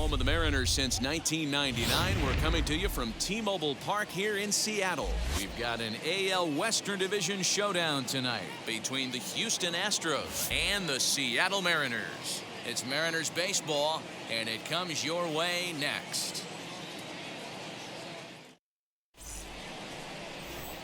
home of the Mariners since 1999. We're coming to you from T-Mobile Park here in Seattle. We've got an AL Western Division showdown tonight between the Houston Astros and the Seattle Mariners. It's Mariners baseball, and it comes your way next.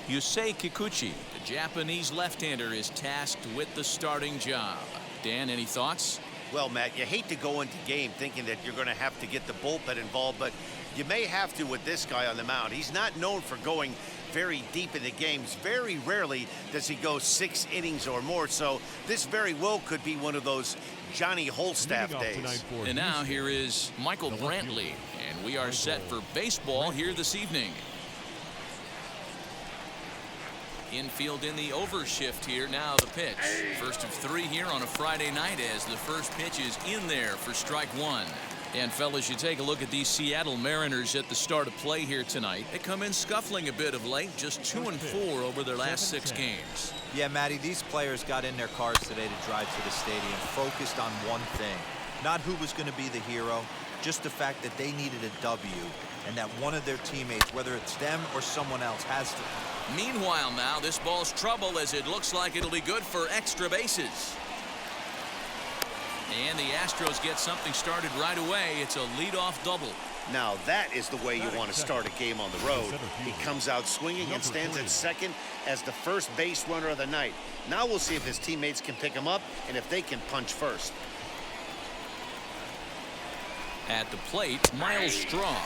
Yusei Kikuchi, the Japanese left-hander, is tasked with the starting job. Dan, any thoughts? Well, Matt, you hate to go into game thinking that you're going to have to get the bullpen involved, but you may have to with this guy on the mound. He's not known for going very deep in the games. Very rarely does he go 6 innings or more, so this very well could be one of those Johnny Holstaff days. And now here is Michael Brantley, and we are set for baseball here this evening. Infield in the overshift here. Now the pitch. First of 3 here on a Friday night as the first pitch is in there for strike 1. And fellas, you take a look at these Seattle Mariners at the start of play here tonight. They come in scuffling a bit of late, just 2-4 over their last 6 games. Yeah, Matty, these players got in their cars today to drive to the stadium, focused on one thing. Not who was going to be the hero, just the fact that they needed a W, and that one of their teammates, whether it's them or someone else, has to. Meanwhile now, this ball's trouble as it looks like it'll be good for extra bases. And the Astros get something started right away. It's a leadoff double. Now that is the way you want to start a game on the road. He comes out swinging and stands at second as the first base runner of the night. Now we'll see if his teammates can pick him up and if they can punch first. At the plate, Miles Straw.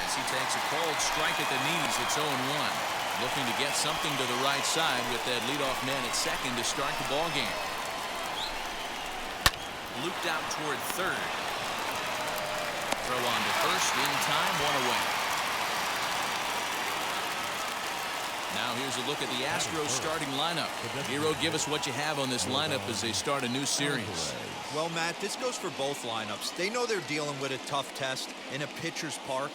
As he takes a cold strike at the knees, it's 0-1. Looking to get something to the right side with that leadoff man at second to start the ball game. Looped out toward third. Throw on to first in time, 1 away. Now here's a look at the Astros starting lineup. Hero, give us what you have on this lineup as they start a new series. Well, Matt, this goes for both lineups. They know they're dealing with a tough test in a pitcher's park,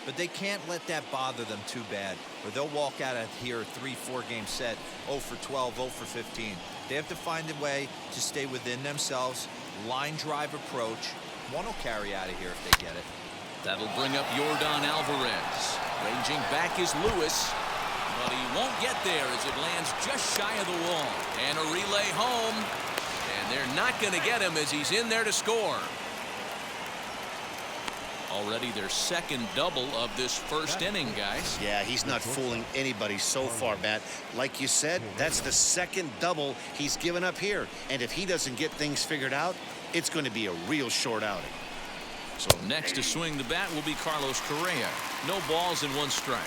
but they can't let that bother them too bad, or they'll walk out of here a 3-4 game set, 0 for 12, 0 for 15. They have to find a way to stay within themselves, line drive approach. One will carry out of here if they get it. That'll bring up Yordan Alvarez. Ranging back is Lewis, but he won't get there as it lands just shy of the wall. And a relay home, and they're not going to get him as he's in there to score. Already their second double of this first inning, guys. Yeah, he's not fooling anybody so far, Matt. Like you said, that's the second double he's given up here. And if he doesn't get things figured out, it's going to be a real short outing. So next to swing the bat will be Carlos Correa. No balls and 1 strike.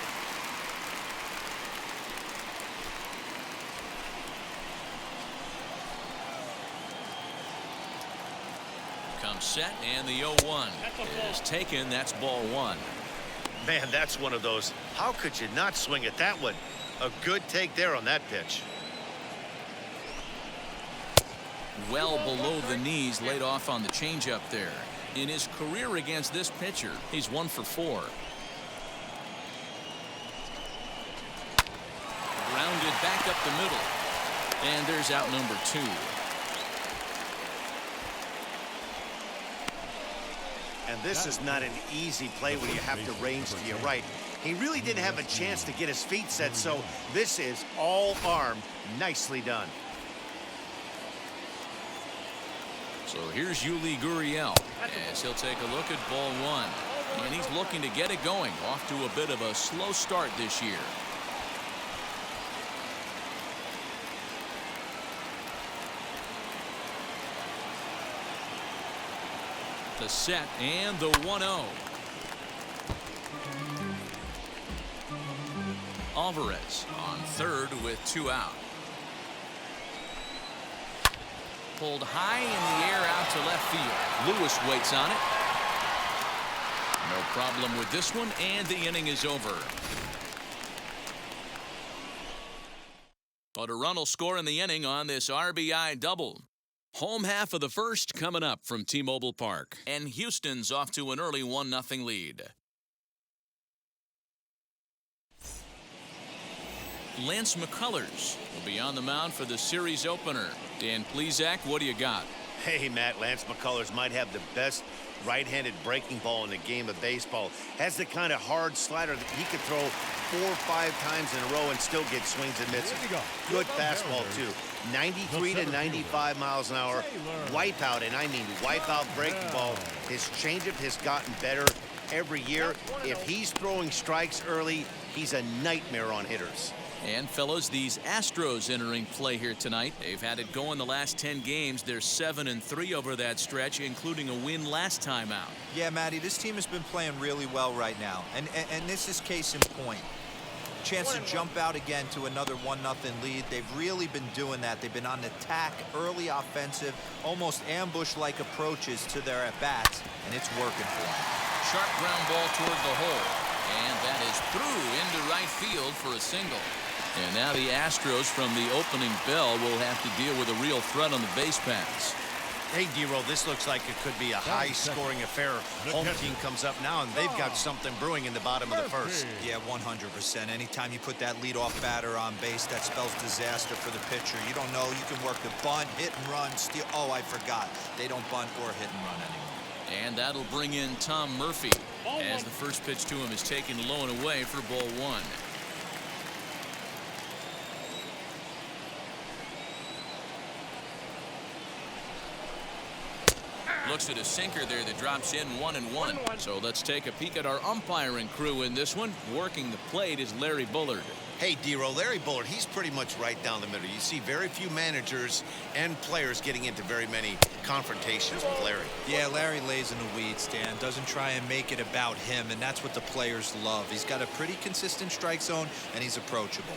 Comes set, and the 0-1 is taken. That's ball 1. Man, that's one of those. How could you not swing at that one? A good take there on that pitch. Well below the knees, laid off on the changeup there. In his career against this pitcher, he's 1 for 4. Grounded back up the middle. And there's out number 2. And this is not an easy play when you have to range to your right. He really didn't have a chance to get his feet set, so this is all arm. Nicely done. So here's Yuli Gurriel as he'll take a look at ball 1. And he's looking to get it going. Off to a bit of a slow start this year. The set and the 1-0. Alvarez on third with 2 out. Pulled high in the air out to left field. Lewis waits on it. No problem with this one, and the inning is over. But a run will score in the inning on this RBI double. Home half of the first coming up from T-Mobile Park. And Houston's off to an early 1-0 lead. Lance McCullers will be on the mound for the series opener. Dan Plesac, what do you got? Hey, Matt, Lance McCullers might have the best right-handed breaking ball in the game of baseball. Has the kind of hard slider that he could throw 4 or 5 times in a row and still get swings and misses. Good fastball, too. 93 to 95 miles an hour. Wipeout, and I mean wipeout breaking ball. His changeup has gotten better every year. If he's throwing strikes early, he's a nightmare on hitters. And fellas, these Astros entering play here tonight. They've had it going the last 10 games. They're 7-3 over that stretch, including a win last time out. Yeah, Matty, this team has been playing really well right now. And this is case in point. Chance to jump out again to another 1-0 lead. They've really been doing that. They've been on attack, early offensive, almost ambush-like approaches to their at-bats, and it's working for them. Sharp ground ball toward the hole. And that is through into right field for a single. And now the Astros from the opening bell will have to deal with a real threat on the base paths. Hey, D-Roll, this looks like it could be a high-scoring affair. Home team comes up now, and they've got something brewing in the bottom of the first. Yeah, 100%. Anytime you put that leadoff batter on base, that spells disaster for the pitcher. You don't know. You can work the bunt, hit and run, steal. Oh, I forgot. They don't bunt or hit and run anymore. And that'll bring in Tom Murphy as the first pitch to him is taken low and away for ball 1. Looks at a sinker there that drops in 1-1. So let's take a peek at our umpiring crew in this one. Working the plate is Larry Bullard. Hey, D-Roll, Larry Bullard, he's pretty much right down the middle. You see very few managers and players getting into very many confrontations with Larry. Yeah, Larry lays in the weeds, Dan. Doesn't try and make it about him, and that's what the players love. He's got a pretty consistent strike zone, and he's approachable.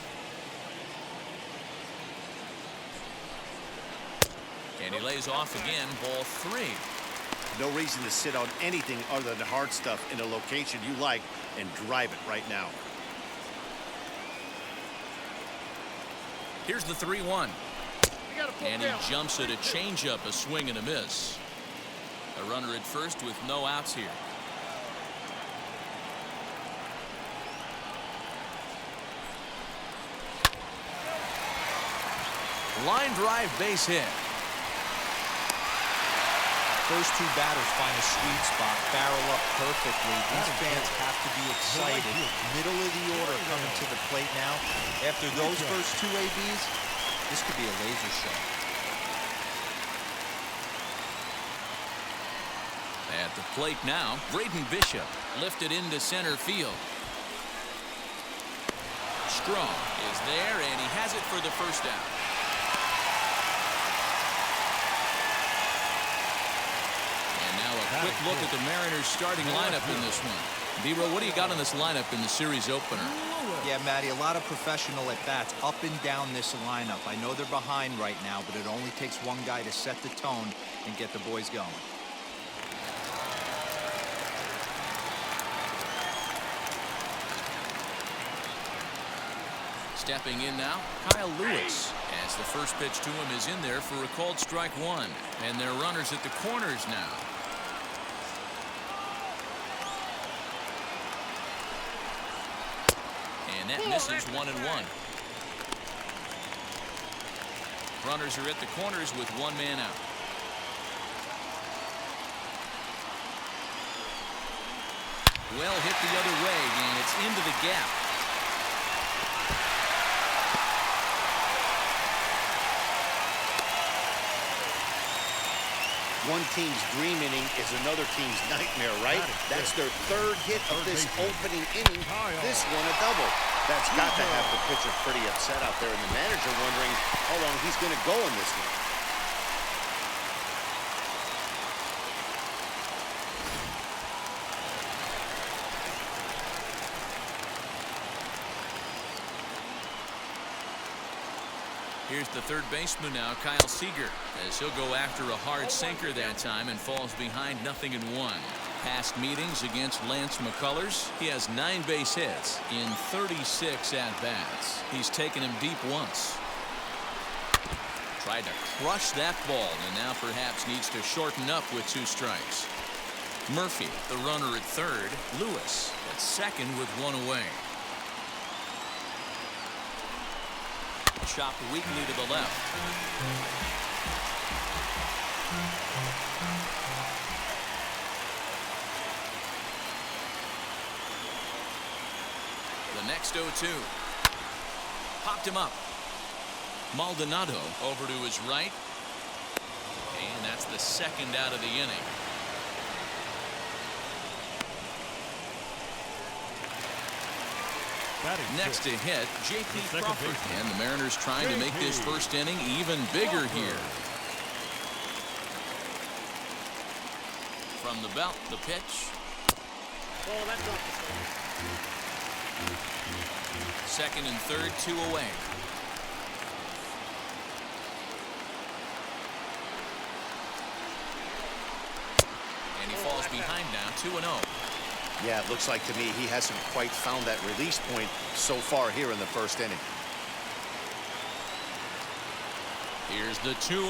And he lays off again, ball 3. No reason to sit on anything other than hard stuff in a location you like and drive it right now. Here's the 3-1. And he jumps at a changeup, a swing and a miss. A runner at first with no outs here. Line drive, base hit. First 2 batters find a sweet spot, barrel up perfectly. These fans have to be excited. Middle of the order coming to the plate now. After those first 2 ABs, this could be a laser show. At the plate now, Braden Bishop lifted into center field. Strong is there, and he has it for the first out. Quick look at the Mariners starting lineup in this one. D-Roll, what do you got on this lineup in the series opener? Yeah, Matty, a lot of professional at-bats up and down this lineup. I know they're behind right now, but it only takes one guy to set the tone and get the boys going. Stepping in now, Kyle Lewis, as the first pitch to him is in there for a called strike 1. And they're runners at the corners now. And that misses 1-1. Runners are at the corners with 1 man out. Well hit the other way, and it's into the gap. One team's dream inning is another team's nightmare, right? That's their 3rd hit of this opening inning. This one a double. That's got to have the pitcher pretty upset out there, and the manager wondering how long he's going to go in this one. Here's the third baseman now, Kyle Seager, as he'll go after a hard sinker that time and falls behind 0-1. Past meetings against Lance McCullers, he has 9 base hits in 36 at-bats. He's taken him deep once. Tried to crush that ball, and now perhaps needs to shorten up with 2 strikes. Murphy, the runner at third. Lewis at second with 1 away. Chopped weakly to the left. The next 0-2. Popped him up. Maldonado over to his right. And that's the second out of the inning. Next to hit, J.P. Crawford. And the Mariners trying to make this first inning even bigger here. From the belt, the pitch. Second and third, 2 away. And he falls behind now, 2-0. Yeah, it looks like to me he hasn't quite found that release point so far here in the first inning. Here's the 2-0.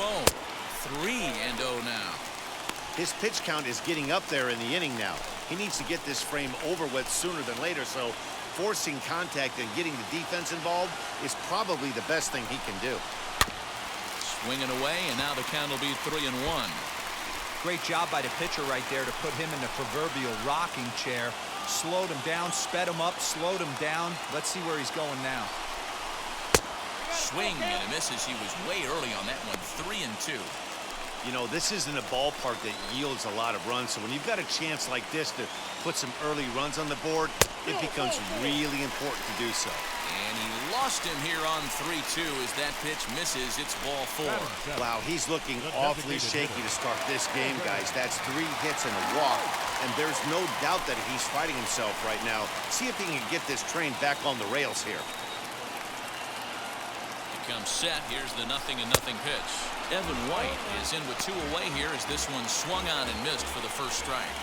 3-0 now. His pitch count is getting up there in the inning now. He needs to get this frame over with sooner than later, so forcing contact and getting the defense involved is probably the best thing he can do. Swinging away, and now the count will be 3-1. Great job by the pitcher right there to put him in the proverbial rocking chair. Slowed him down, sped him up, slowed him down. Let's see where he's going now. Swing and a misses. He was way early on that one. 3-2. You know, this isn't a ballpark that yields a lot of runs, so when you've got a chance like this to put some early runs on the board, it becomes really important to do so. And he lost him here on 3-2 as that pitch misses. It's ball 4. Wow, he's looking awfully shaky to start this game, guys. That's 3 hits and a walk, and there's no doubt that he's fighting himself right now. See if he can get this train back on the rails here. Comes set. Here's the 0-0 pitch. Evan White is in with 2 away here as this one swung on and missed for the first strike.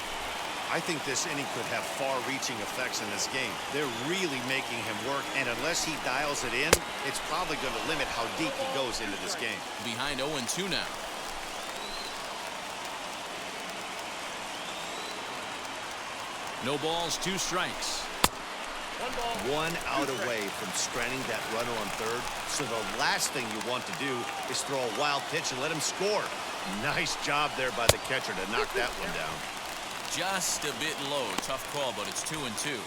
I think this inning could have far-reaching effects in this game. They're really making him work, and unless he dials it in, it's probably going to limit how deep he goes into this game. Behind 0-2 now. No balls, 2 strikes. 1 out away from stranding that runner on third. So the last thing you want to do is throw a wild pitch and let him score. Nice job there by the catcher to knock that one down. Just a bit low. Tough call, but it's 2-2.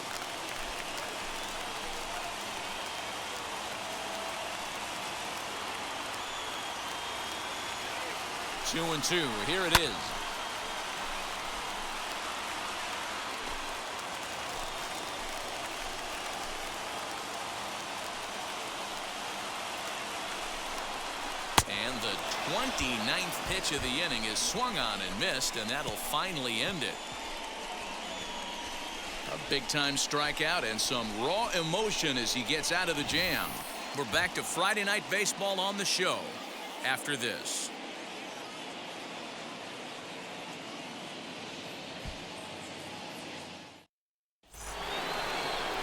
Two and two. Here it is. And the 29th pitch of the inning is swung on and missed, and that'll finally end it. A big-time strikeout and some raw emotion as he gets out of the jam. We're back to Friday Night Baseball on the show after this.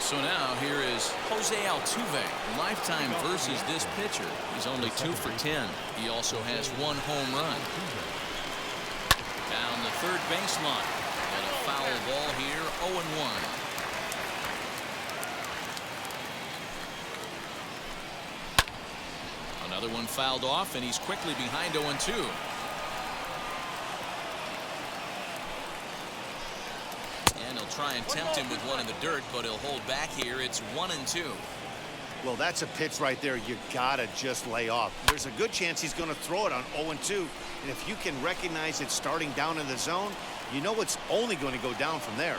So now here is Jose Altuve, lifetime versus this pitcher. He's only 2 for 10. He also has 1 home run. Down the third baseline. And a foul ball here, 0-1. Another one fouled off, and he's quickly behind 0-2. And he'll try and tempt him with one in the dirt, but he'll hold back here. It's 1-2. Well, that's a pitch right there you gotta just lay off. There's a good chance he's going to throw it on 0-2, and if you can recognize it starting down in the zone, you know it's only going to go down from there.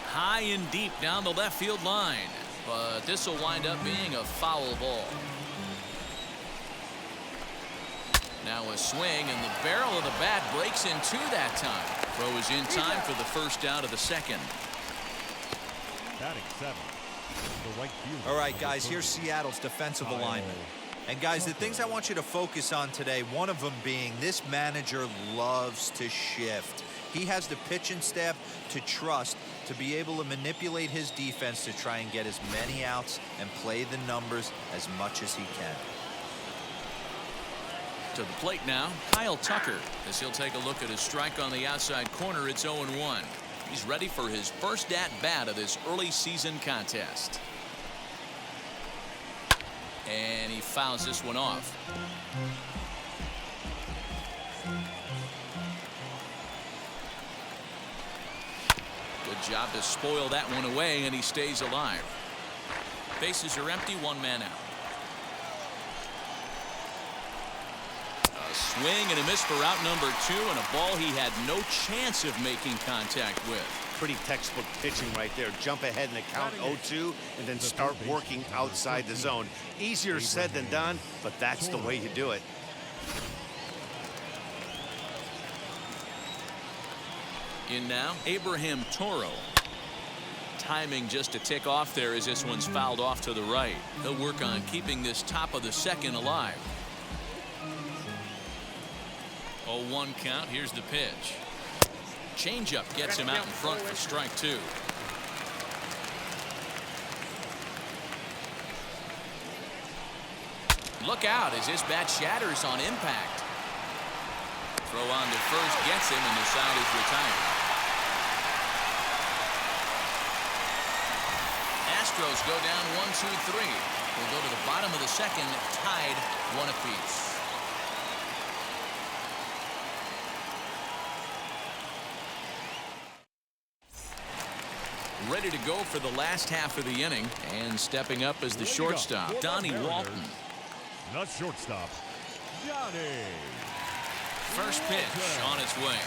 High and deep down the left field line, but this will wind up being a foul ball. Now a swing, and the barrel of the bat breaks in 2 that time. Throw is in time for the first out of the second. Batting 7. All right, guys, here's Seattle's defensive alignment. And, guys, the things I want you to focus on today, one of them being this manager loves to shift. He has the pitching staff to trust to be able to manipulate his defense to try and get as many outs and play the numbers as much as he can. To the plate now, Kyle Tucker, as he'll take a look at his strike on the outside corner. It's 0-1. He's ready for his first at-bat of this early season contest. And he fouls this one off. Good Job to spoil that one away, and he stays alive. Bases are empty, one man out. A swing and a miss for out number 2, and a ball he had no chance of making contact with. Pretty textbook pitching right there. Jump ahead in the count 0-2 and then start working outside the zone. Easier said than done, but that's the way you do it. In now, Abraham Toro. Timing just a tick off there as this one's fouled off to the right. They'll work on keeping this top of the second alive. 0-1 count. Here's the pitch. Changeup gets him out in front for strike 2. Look out as his bat shatters on impact. Throw on to first gets him, and the side is retired. Astros go down 1-2-3. We'll go to the bottom of the second, tied 1 apiece. Ready to go for the last half of the inning, and stepping up as the shortstop, Donnie Walton. The shortstop, Donnie. First pitch on its way.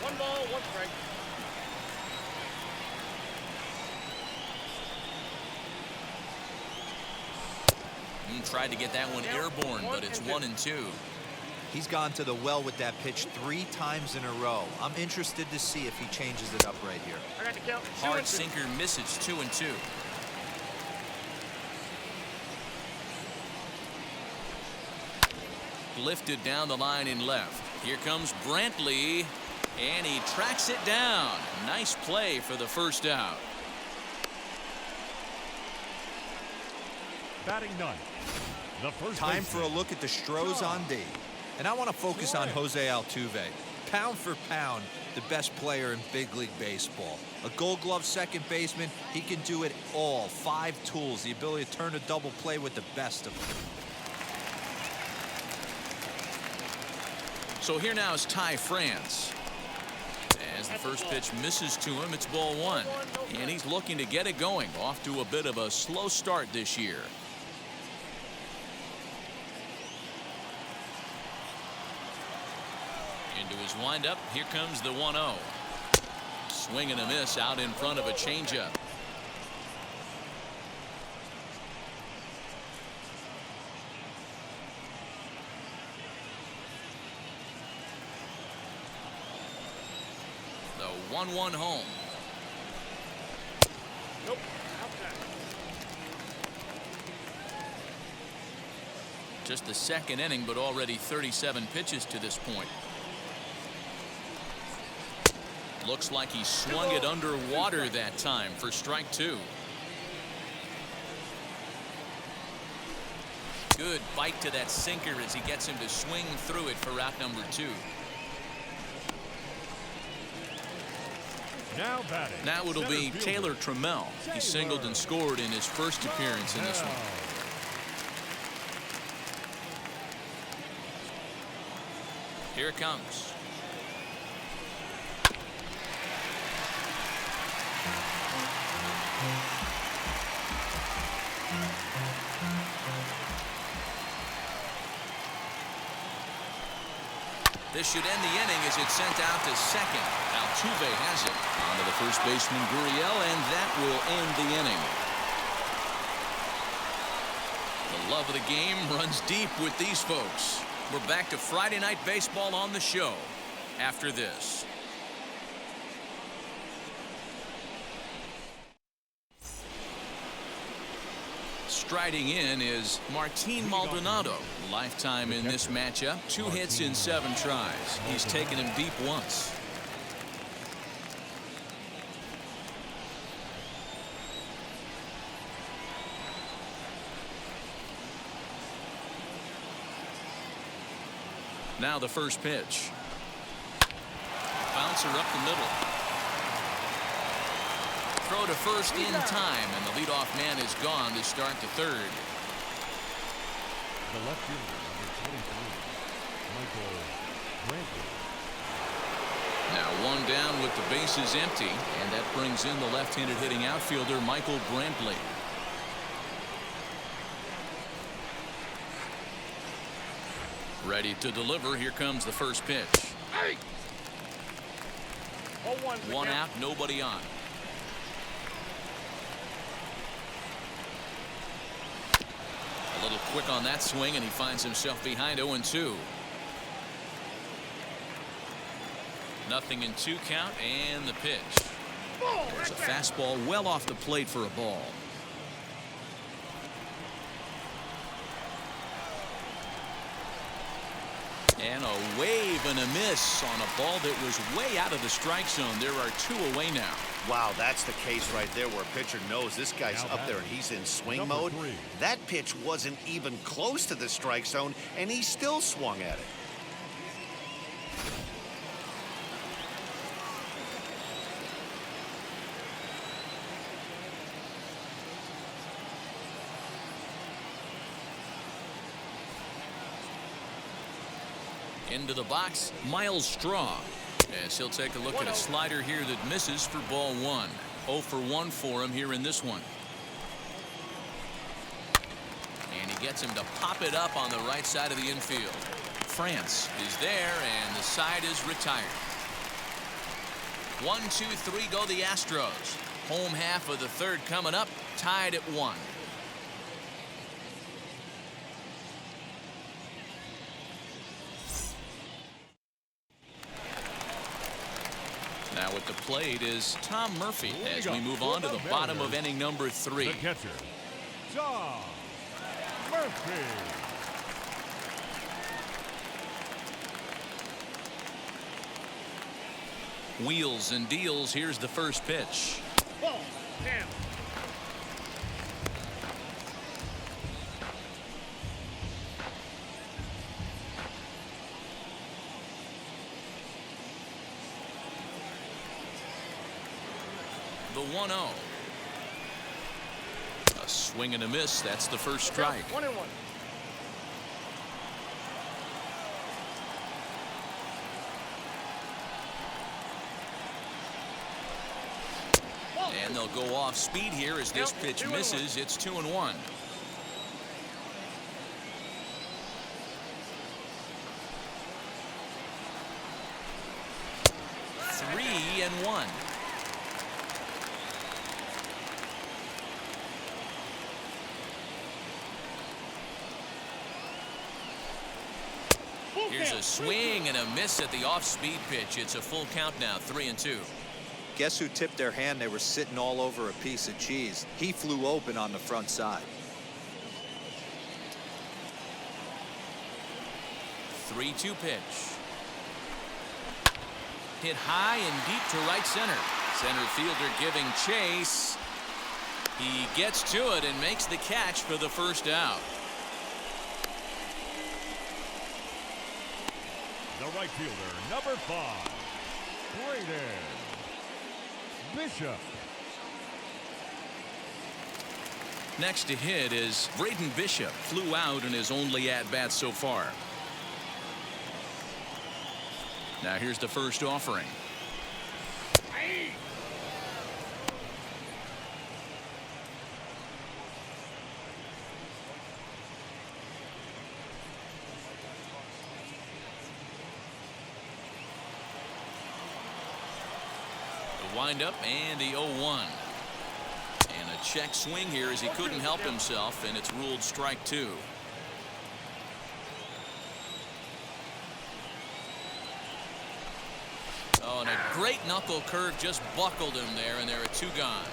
One ball, one strike. Tried to get that one airborne, but it's 1-2. He's gone to the well with that pitch 3 times in a row. I'm interested to see if he changes it up right here. I got the count. Hard sinker misses, 2-2. Lifted down the line in left. Here comes Brantley, and he tracks it down. Nice play for the first out. Batting ninth. The first Time baseman, for a look at the Stros on D. And I want to focus on Jose Altuve. Pound for pound, the best player in big league baseball. A Gold Glove second baseman, he can do it all. 5 tools, the ability to turn a double play with the best of them. So here now is Ty France. As the first pitch misses to him, it's ball 1. And he's looking to get it going. Off to a bit of a slow start this year. Into his windup, here comes the 1-0. Swing and a miss out in front of a changeup. The 1-1 home. Nope. Outside. Just the second inning, but already 37 pitches to this point. Looks like he swung it underwater that time for strike 2. Good bite to that sinker as he gets him to swing through it for out number 2. now batting. Now it'll be Taylor Trammell. He singled and scored in his first appearance in this one. Here it comes. This should end the inning as it's sent out to second. Altuve has it. On to the first baseman, Gurriel, and that will end the inning. The love of the game runs deep with these folks. We're back to Friday Night Baseball on the show after this. Striding in is Martin Maldonado. Lifetime in this matchup. 2 hits in 7 tries. He's taken him deep once. Now the first pitch. Bouncer up the middle. throw to first in time, and the leadoff man is gone to start the third. The left fielder, number 23, Michael Brantley. Now one down with the bases empty, and that brings in the left-handed hitting outfielder Michael Brantley. Ready to deliver. Here comes the first pitch. Hey! 0-1. One out, nobody on. A little quick on that swing, and he finds himself behind 0-2. Nothing in 2 count, and the pitch. There's a fastball well off the plate for a ball. And a wave and a miss on a ball that was way out of the strike zone. There are 2 away now. Wow, that's the case right there where a pitcher knows this guy's up there and he's in swing mode. That pitch wasn't even close to the strike zone, and he still swung at it. Into the box, Miles Straw. As he'll take a look at a slider here that misses for ball 1. 0 for 1 for him here in this one. And he gets him to pop it up on the right side of the infield. France is there, and the side is retired. 1, 2, 3 go the Astros. Home half of the third coming up, tied at 1. Now at the plate is Tom Murphy as we move on to the bottom of inning number 3. The catcher, Tom Murphy. Wheels and deals. Here's the first pitch. Ball. Damn. The 1-0. A swing and a miss. That's the first strike. 1-1. And they'll go off speed here as this pitch misses. It's 2-1. Three and 1. Here's a swing and a miss at the off-speed pitch. It's a full count now, 3-2. Guess who tipped their hand? They were sitting all over a piece of cheese. He flew open on the front side. 3-2 pitch. Hit high and deep to right center. Center fielder giving chase. He gets to it and makes the catch for the first out. The right fielder, number 5, Braden Bishop. Next to hit is Braden Bishop. Flew out in his only at-bat so far. Now here's the first offering. Wind up and the 0-1. And a check swing here as he couldn't help himself, and it's ruled strike 2. Oh, and a great knuckle curve just buckled him there, and there are 2 gone.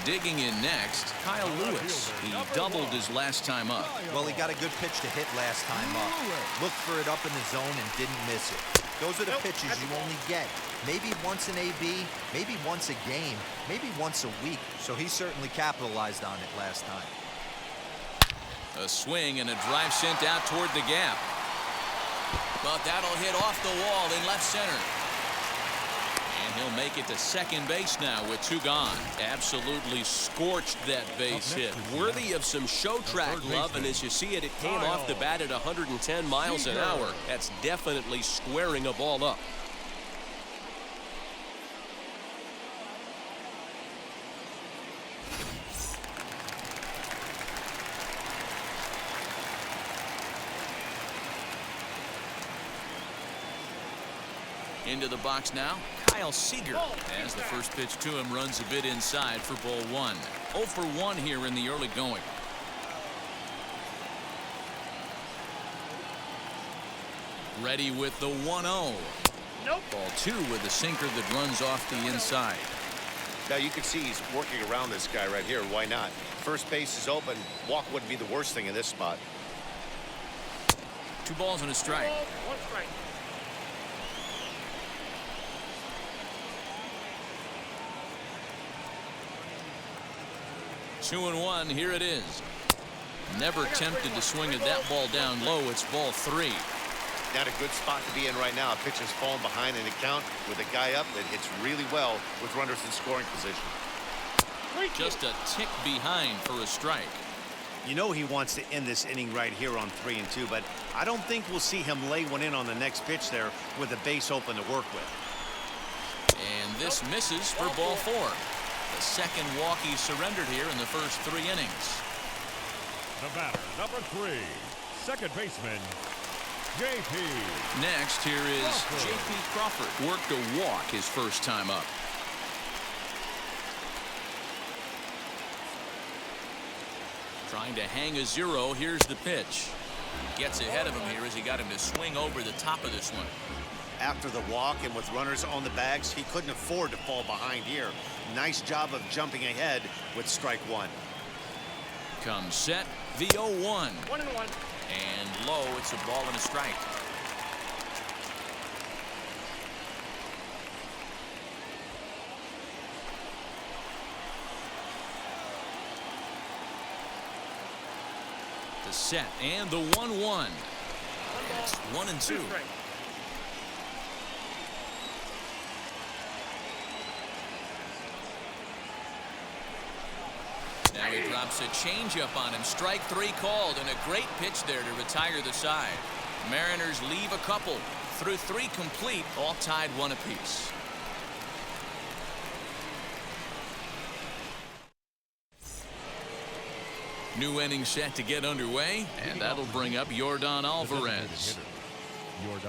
Digging in next, Kyle Lewis. He doubled his last time up. Well, he got a good pitch to hit last time up. Looked for it up in the zone and didn't miss it. Those are the pitches you only get. Maybe once an AB, maybe once a game, maybe once a week. So he certainly capitalized on it last time. A swing and a drive sent out toward the gap. But that'll hit off the wall in left center. And He'll make it to second base now with 2 gone. Absolutely scorched that base hit. Worthy of some show track love, and as you see it, it came off the bat at 110 miles an hour. That's definitely squaring a ball up. Into the box now, Kyle Seager, as the first pitch to him runs a bit inside for ball 1. 0 for 1 here in the early going. Ready with the 1-0. Nope. Ball 2 with a sinker that runs off the inside. Now you can see he's working around this guy right here. Why not? First base is open. Walk wouldn't be the worst thing in this spot. 2 balls and a strike. 1 strike. Two and 1. Here it is. Never tempted to swing at that ball down low. It's ball 3. Not a good spot to be in right now. A pitcher's falling behind in the count with a guy up that hits really well with runners in scoring position. Just a tick behind for a strike. You know he wants to end this inning right here on 3 and 2, but I don't think we'll see him lay one in on the next pitch there with a base open to work with. And this misses for ball 4. The second walk he surrendered here in the first 3 innings. The batter, number 3, second baseman, J.P. Next, here is J.P. Crawford. Worked a walk his first time up. Trying to hang a 0. Here's the pitch. Gets ahead of him here as he got him to swing over the top of this one. After the walk and with runners on the bags, he couldn't afford to fall behind here. Nice job of jumping ahead with strike 1. Comes set, the 0-1. 1 and 1. And low, it's a ball and a strike. The set and the 1-1. It's 1 and 2. Now he drops a changeup on him. Strike 3 called, and a great pitch there to retire the side. Mariners leave a couple through 3 complete, all tied 1 apiece. New inning set to get underway, and that'll bring up Yordan Alvarez. Yordan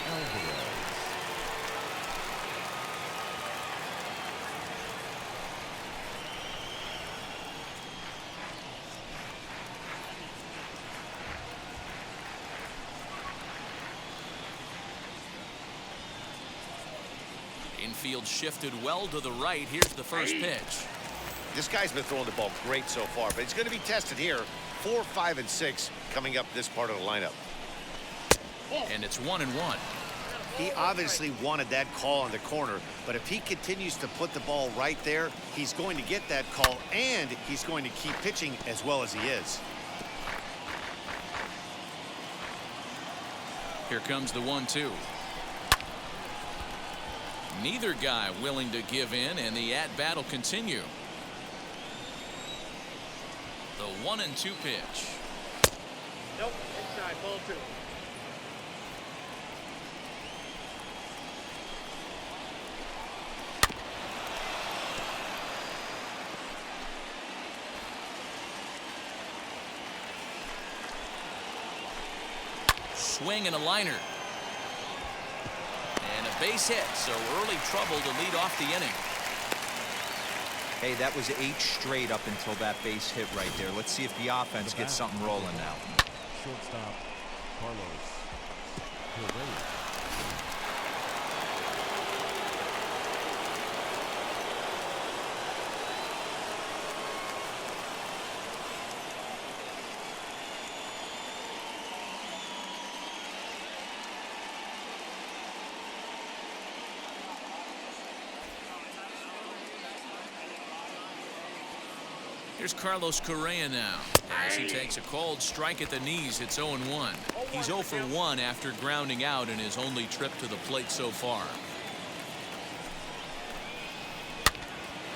Alvarez. Infield shifted well to the right. Here's the first pitch. This guy's been throwing the ball great so far, but he's going to be tested here. 4, 5, and 6 coming up this part of the lineup. And it's 1 and 1. He obviously wanted that call in the corner, but if he continues to put the ball right there, he's going to get that call, and he's going to keep pitching as well as he is. Here comes the 1-2. Neither guy willing to give in, and the at-bat will continue. The 1 and 2 pitch. Nope, inside, ball 2. Swing and a liner. And a base hit, so early trouble to lead off the inning. Hey, that was 8 straight up until that base hit right there. Let's see if the offense gets something rolling now. Shortstop, Carlos Correa. Here's Carlos Correa now, as he takes a called strike at the knees. It's 0-1. He's 0 for 1 after grounding out in his only trip to the plate so far.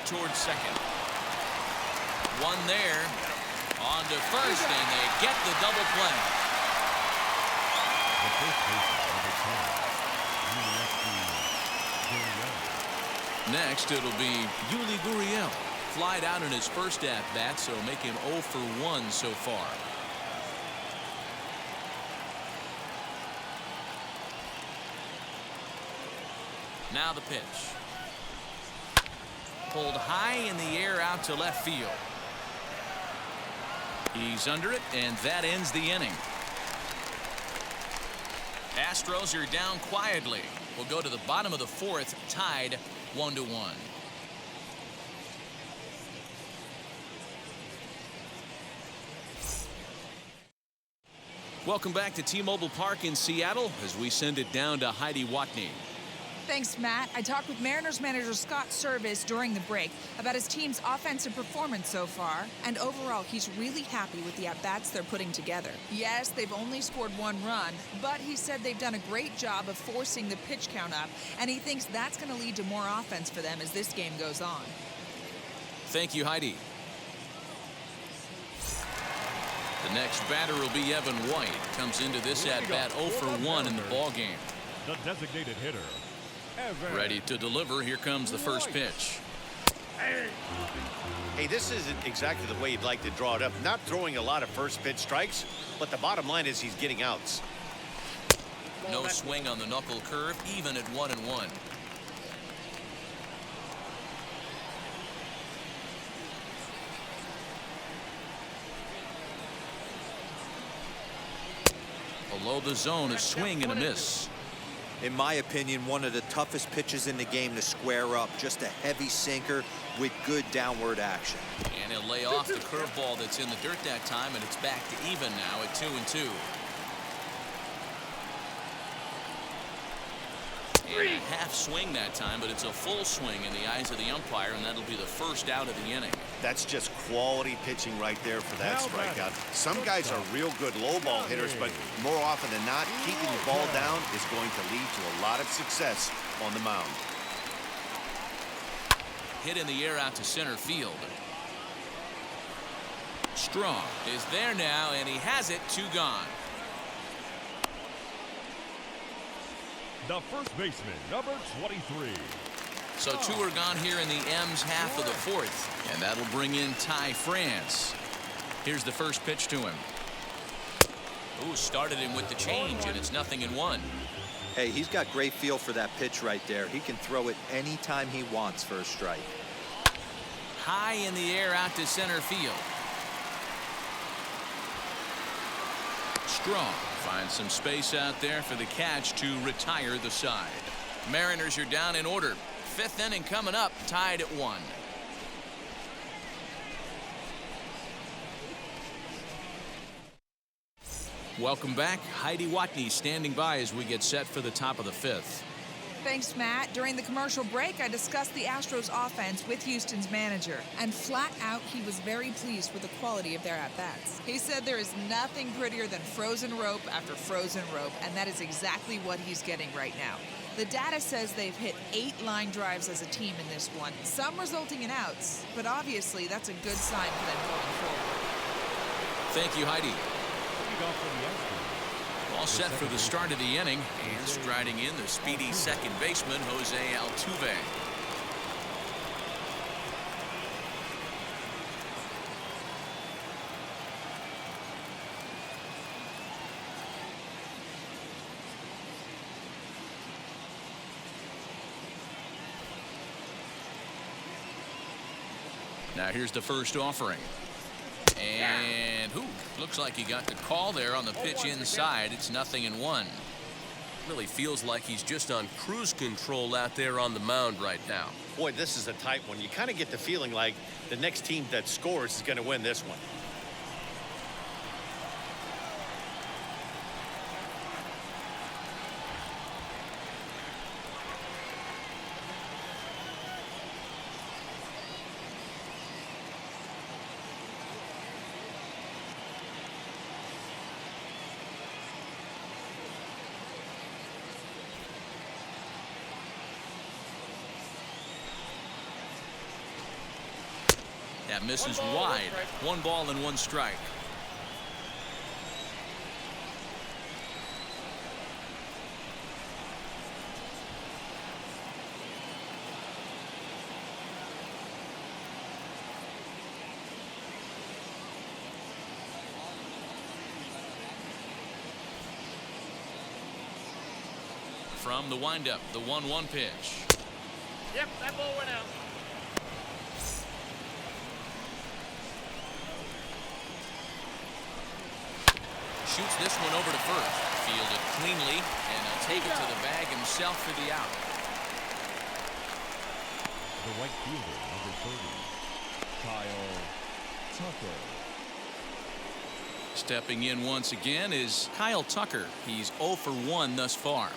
towards second. One there. On to first, and they get the double play. The first baseman, number 10, Next, it'll be Yuli Gurriel. Flied out in his first at-bat, so make him 0 for 1 so far. Now the pitch. Pulled high in the air out to left field. He's under it, and that ends the inning. Astros are down quietly. We'll go to the bottom of the fourth, tied 1-1. Welcome back to T-Mobile Park in Seattle as we send it down to Heidi Watney. Thanks, Matt. I talked with Mariners manager Scott Service during the break about his team's offensive performance so far, and overall, he's really happy with the at-bats they're putting together. Yes, they've only scored 1 run, but he said they've done a great job of forcing the pitch count up, and he thinks that's going to lead to more offense for them as this game goes on. Thank you, Heidi. The next batter will be Evan White. Comes into this at-bat 0 for 1 in the ballgame. the designated hitter. Ready to deliver. Here comes the first pitch. Hey, this isn't exactly the way you'd like to draw it up. Not throwing a lot of first pitch strikes, but the bottom line is he's getting outs. No swing on the knuckle curve, even at 1-1. Below the zone, a swing and a miss. In my opinion, one of the toughest pitches in the game to square up. Just a heavy sinker with good downward action. And he'll lay off the curveball that's in the dirt that time, and it's back to even now at 2-2. And a half swing that time, but it's a full swing in the eyes of the umpire, and that'll be the first out of the inning. That's just quality pitching right there for that strikeout. Some guys are real good low ball hitters, but more often than not, keeping the ball down is going to lead to a lot of success on the mound. Hit in the air out to center field. Strong is there now, and he has it. 2 gone. The first baseman, number 23. So 2 are gone here in the M's half of the fourth, and that'll bring in Ty France. Here's the first pitch to him. Ooh, started him with the change, and it's 0-1. Hey, he's got great feel for that pitch right there. He can throw it anytime he wants for a strike. High in the air out to center field. Strong finds some space out there for the catch to retire the side. Mariners are down in order. 5th inning coming up, tied at 1. Welcome back. Heidi Watney standing by as we get set for the top of the 5th. Thanks, Matt. During the commercial break, I discussed the Astros offense with Houston's manager, and flat out, he was very pleased with the quality of their at-bats. He said there is nothing prettier than frozen rope after frozen rope, and that is exactly what he's getting right now. The data says they've hit 8 line drives as a team in this one, some resulting in outs, but obviously that's a good sign for them going forward. Thank you, Heidi. All set for the start of the inning, and striding in the speedy second baseman, Jose Altuve. Now here's the first offering. And looks like he got the call there on the pitch inside. It's 0-1. Really feels like he's just on cruise control out there on the mound right now. Boy, this is a tight one. You kind of get the feeling like the next team that scores is going to win this one. That misses 1 ball, 1 wide. strike. 1 ball and 1 strike. From the windup, the 1-1 pitch. Yep, that ball went out. Shoots this one over to first. Fielded cleanly, and he'll take it to the bag himself for the out. The right fielder, number 30, Kyle Tucker. Stepping in once again is Kyle Tucker. He's 0 for 1 thus far.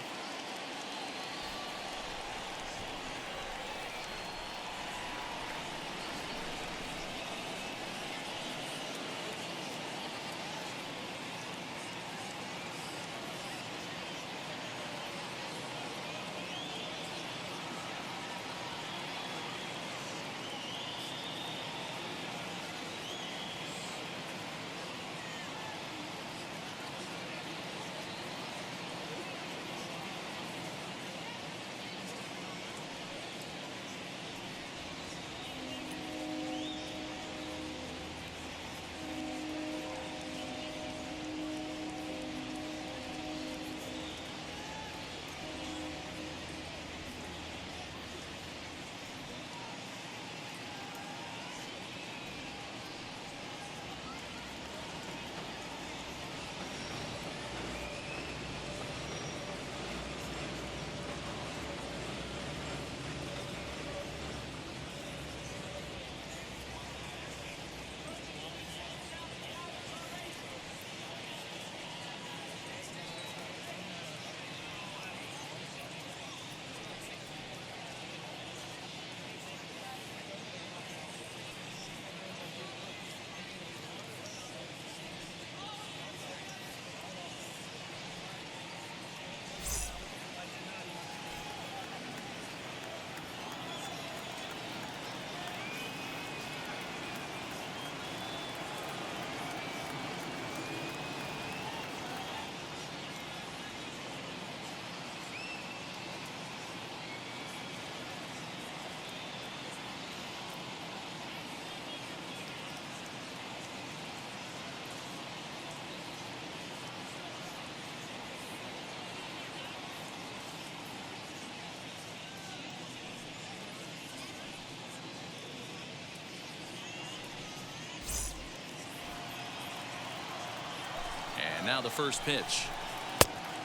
And now the first pitch.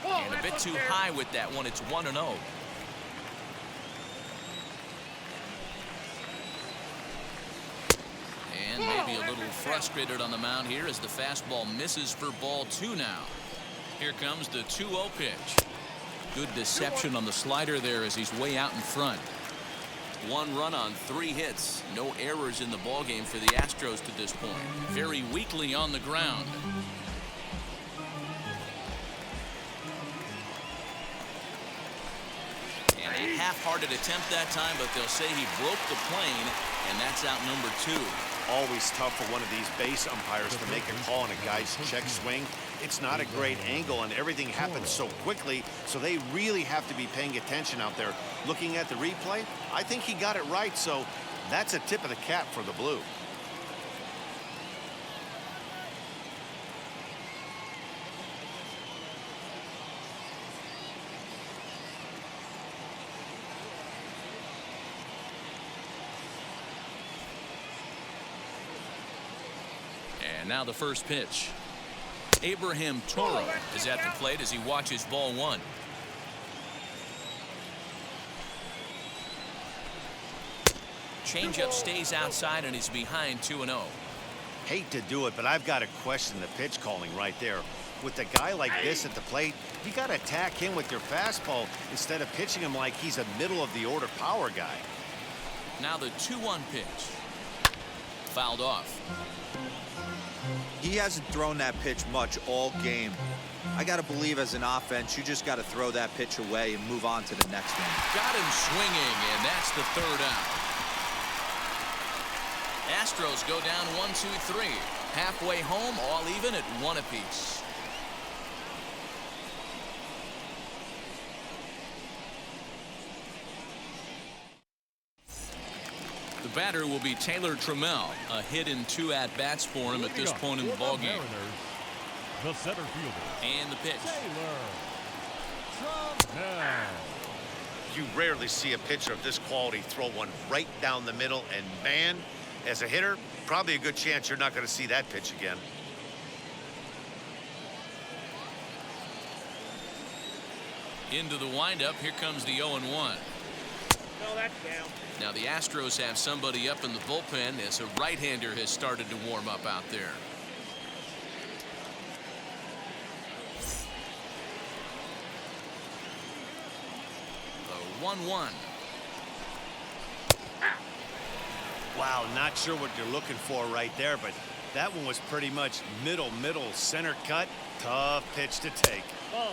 Whoa, And a bit that's too unfair. high with that one. It's 1-0. And maybe a little frustrated on the mound here as the fastball misses for ball 2 now. Here comes the 2-0 pitch. Good deception on the slider there as he's way out in front. 1 run on 3 hits. No errors in the ballgame for the Astros to this point. Very weakly on the ground. And a half-hearted attempt that time, but they'll say he broke the plane, and that's out number 2. Always tough for one of these base umpires to make a call on a guy's check swing. It's not a great angle, and everything happens so quickly, so they really have to be paying attention out there. Looking at the replay, I think he got it right, so that's a tip of the cap for the Blue. And now the first pitch. Abraham Toro is at the plate as he watches ball 1. Changeup stays outside and is behind 2-0. Hate to do it, but I've got to question the pitch calling right there. With a guy like this at the plate, you got to attack him with your fastball instead of pitching him like he's a middle-of-the-order power guy. Now the 2-1 pitch. Fouled off. He hasn't thrown that pitch much all game. I got to believe as an offense, you just got to throw that pitch away and move on to the next one. Got him swinging, and that's the 3rd out. Astros go down 1-2-3. Halfway home, all even at 1 apiece. The batter will be Taylor Trammell. A hit in 2 at-bats for him at this point in the ballgame. The center fielder. And the pitch. Taylor Trammell. You rarely see a pitcher of this quality throw one right down the middle, and man, as a hitter, probably a good chance you're not going to see that pitch again. Into the windup. Here comes the 0-1. No, that's down. Now the Astros have somebody up in the bullpen as a right-hander has started to warm up out there. The 1-1. Wow, not sure what you're looking for right there, but that one was pretty much middle, center cut. Tough pitch to take. Ball.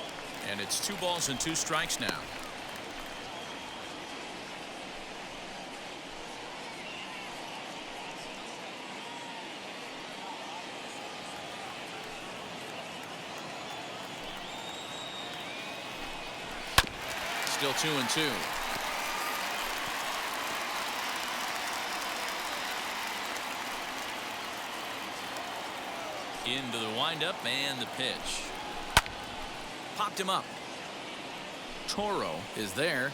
And it's 2 balls and 2 strikes now. Still 2-2. Into the windup and the pitch. Popped him up. Toro is there.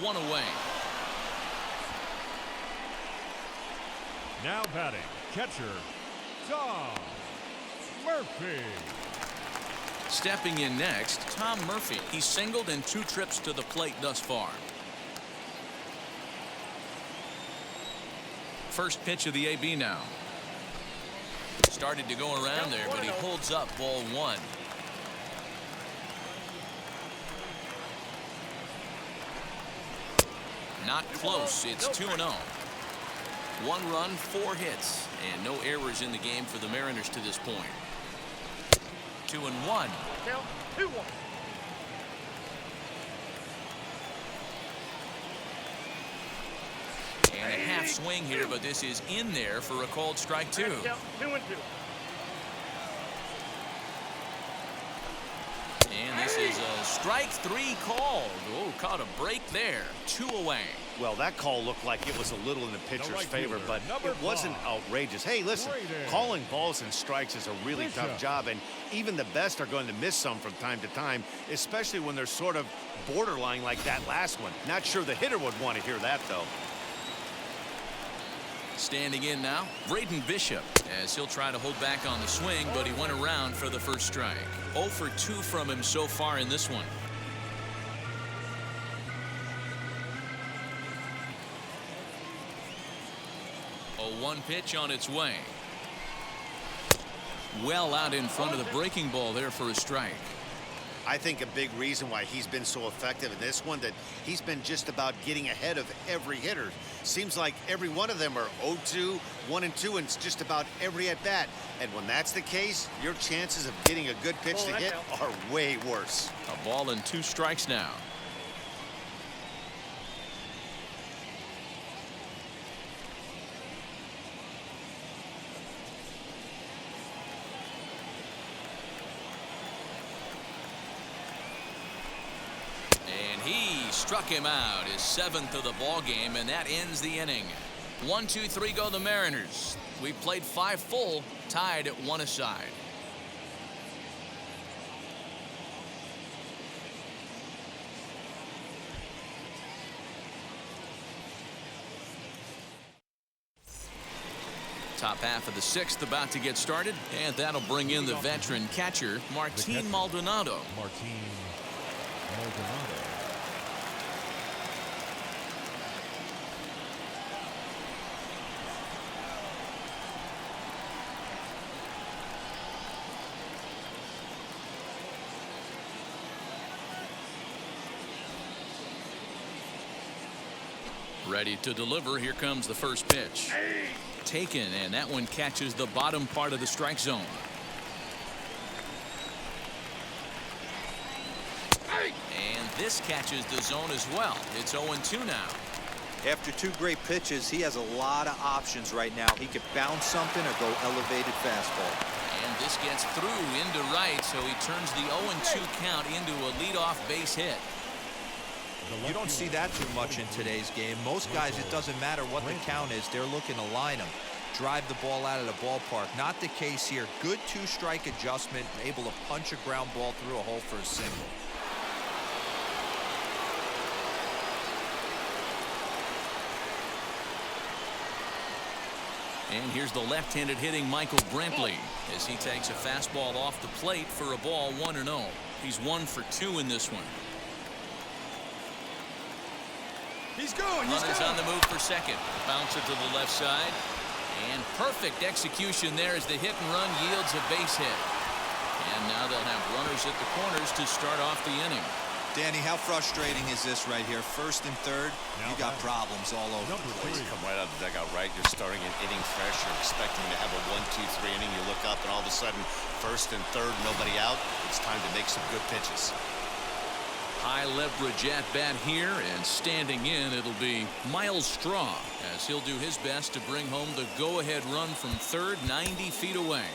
1 away. Now batting, catcher, Tom Murphy. Stepping in next, Tom Murphy. He's singled in 2 trips to the plate thus far. First pitch of the AB now. Started to go around there, but he holds up ball 1. Not close. It's 2-0. 1 run, 4 hits, and no errors in the game for the Mariners to this point. 2-1. Count 2-1. And a half swing here, but this is in there for a called strike 2. Count 2-2. And this is a strike 3 called. Oh, caught a break there. 2 away. Well, that call looked like it was a little in the pitcher's right favor, fielder, but number it wasn't 5. outrageous. Hey, listen, Right in. calling balls and strikes is a really tough Bishop. job, and even the best are going to miss some from time to time, especially when they're sort of borderline like that last one. Not sure the hitter would want to hear that, though. Standing in now, Braden Bishop, as he'll try to hold back on the swing, but he went around for the first strike. 0 for 2 from him so far in this one. A 1 pitch on its way. Well out in front of the breaking ball there for a strike. I think a big reason why he's been so effective in this one, that he's been just about getting ahead of every hitter. Seems like every one of them are 0-2, 1-2, and it's just about every at-bat. And when that's the case, your chances of getting a good pitch to hit are way worse. A ball and 2 strikes now. He struck him out, his 7th of the ball game, and that ends the inning. 1-2-3 go the Mariners. We played 5 full, tied at 1 aside. Top half of the 6th about to get started, and that'll bring in the veteran catcher, Martin Maldonado. Martin Maldonado. Ready to deliver. Here comes the first pitch. Taken, and that one catches the bottom part of the strike zone. And this catches the zone as well. It's 0-2 now. After 2 great pitches, he has a lot of options right now. He could bounce something or go elevated fastball. And this gets through into right, so he turns the 0-2 count into a leadoff base hit. You don't see that too much in today's game. Most guys, it doesn't matter what the count is. They're looking to line him, drive the ball out of the ballpark. Not the case here. Good 2-strike adjustment, able to punch a ground ball through a hole for a single. And here's the left-handed hitting Michael Brantley as he takes a fastball off the plate for a ball 1-0. He's 1 for 2 in this one. He's going. Runners on the move for second. Bounce it to the left side. And perfect execution there as the hit and run yields a base hit. And now they'll have runners at the corners to start off the inning. Danny, how frustrating is this right here? First and third, you got problems all over the place. Come right out of the dugout, right? You're starting an inning fresh. You're expecting to have a 1-2-3 inning. You look up and all of a sudden, first and third, nobody out. It's time to make some good pitches. High leverage at bat here, and standing in, it'll be Miles Straw as he'll do his best to bring home the go-ahead run from third, 90 feet away.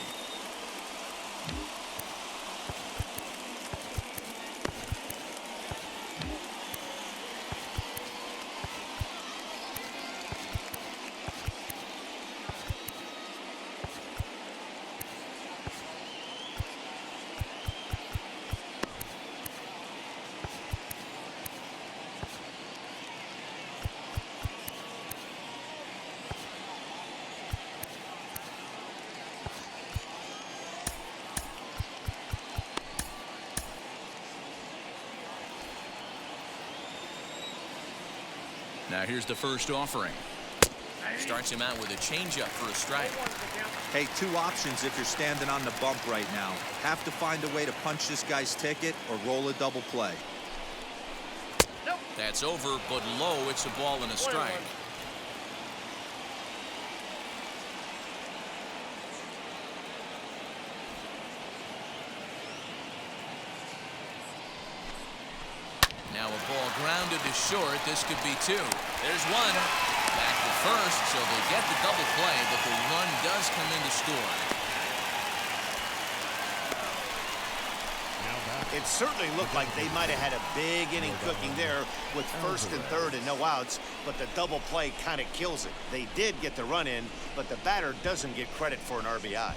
Now here's the first offering. Starts him out with a changeup for a strike. Hey, 2 options if you're standing on the bump right now. Have to find a way to punch this guy's ticket or roll a double play. That's over, but low. It's a ball and a strike. Now a ball grounded to short. This could be 2. There's 1. Back to first, so they get the double play, but the run does come in to score. It certainly looked like they might have had a big inning cooking there with first and third and no outs, but the double play kind of kills it. They did get the run in, but the batter doesn't get credit for an RBI.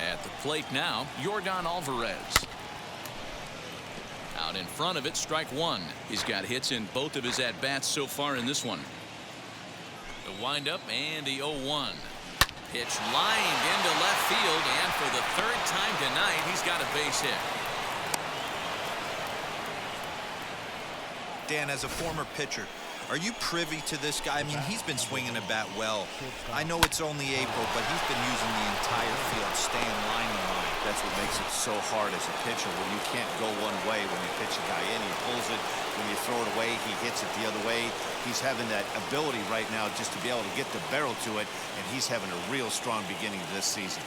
At the plate now, Yordan Alvarez. Out in front of it, strike 1. He's got hits in both of his at-bats so far in this one. The windup and the 0-1. Pitch lined into left field, and for the 3rd time tonight, he's got a base hit. Dan, as a former pitcher, are you privy to this guy? I mean, he's been swinging the bat well. I know it's only April, but he's been using the entire field, staying line to line. That's what makes it so hard as a pitcher when you can't go one way. When you pitch a guy in, he pulls it. When you throw it away, he hits it the other way. He's having that ability right now just to be able to get the barrel to it, and he's having a real strong beginning of this season.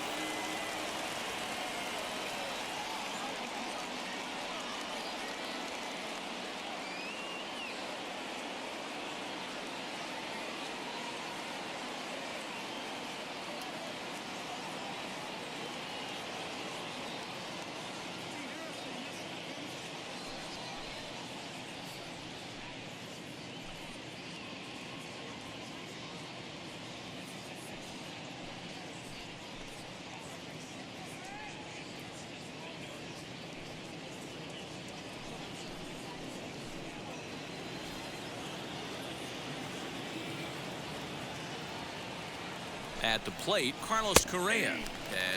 At the plate, Carlos Correa,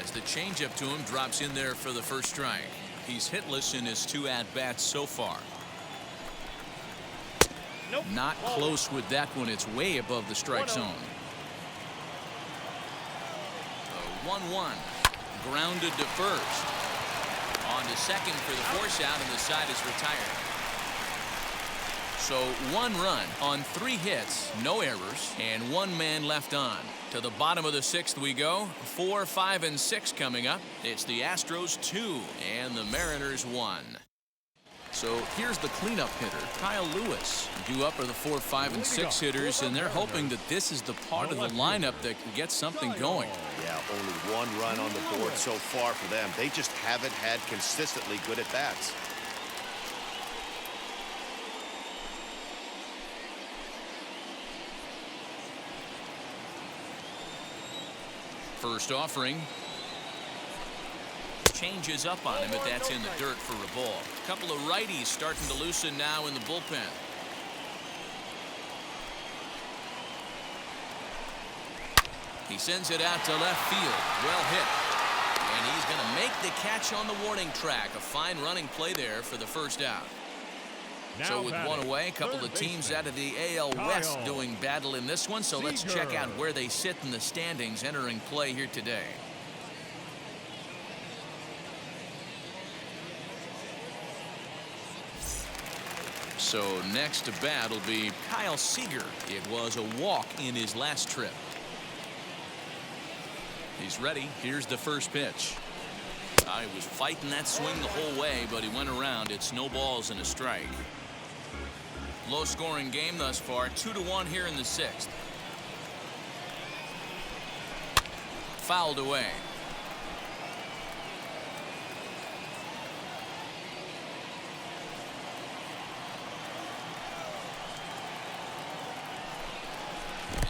as the changeup to him drops in there for the first strike. He's hitless in his 2 at-bats so far. Not close with that one. It's way above the strike zone. The 1-1. Grounded to first. On to second for the force out, and the side is retired. So 1 run on 3 hits, no errors, and 1 man left on. To the bottom of the 6th we go. 4, 5, and 6 coming up. It's the Astros 2 and the Mariners 1. So here's the cleanup hitter, Kyle Lewis. Due up are the 4, 5, and 6 hitters, and they're hoping that this is the part of the lineup that can get something going. Yeah, only 1 run on the board so far for them. They just haven't had consistently good at-bats. First offering. Changes up on him, but that's in the dirt for a ball. A couple of righties starting to loosen now in the bullpen. He sends it out to left field. Well hit. And he's going to make the catch on the warning track. A fine running play there for the first out. So with 1 away, a couple of teams out of the AL West doing battle in this one. So let's check out where they sit in the standings entering play here today. So next to bat will be Kyle Seager. It was a walk in his last trip. He's ready. Here's the first pitch. He was fighting that swing the whole way, but he went around. It's no balls and a strike. Low scoring game thus far. 2-1 here in the 6th. Fouled away.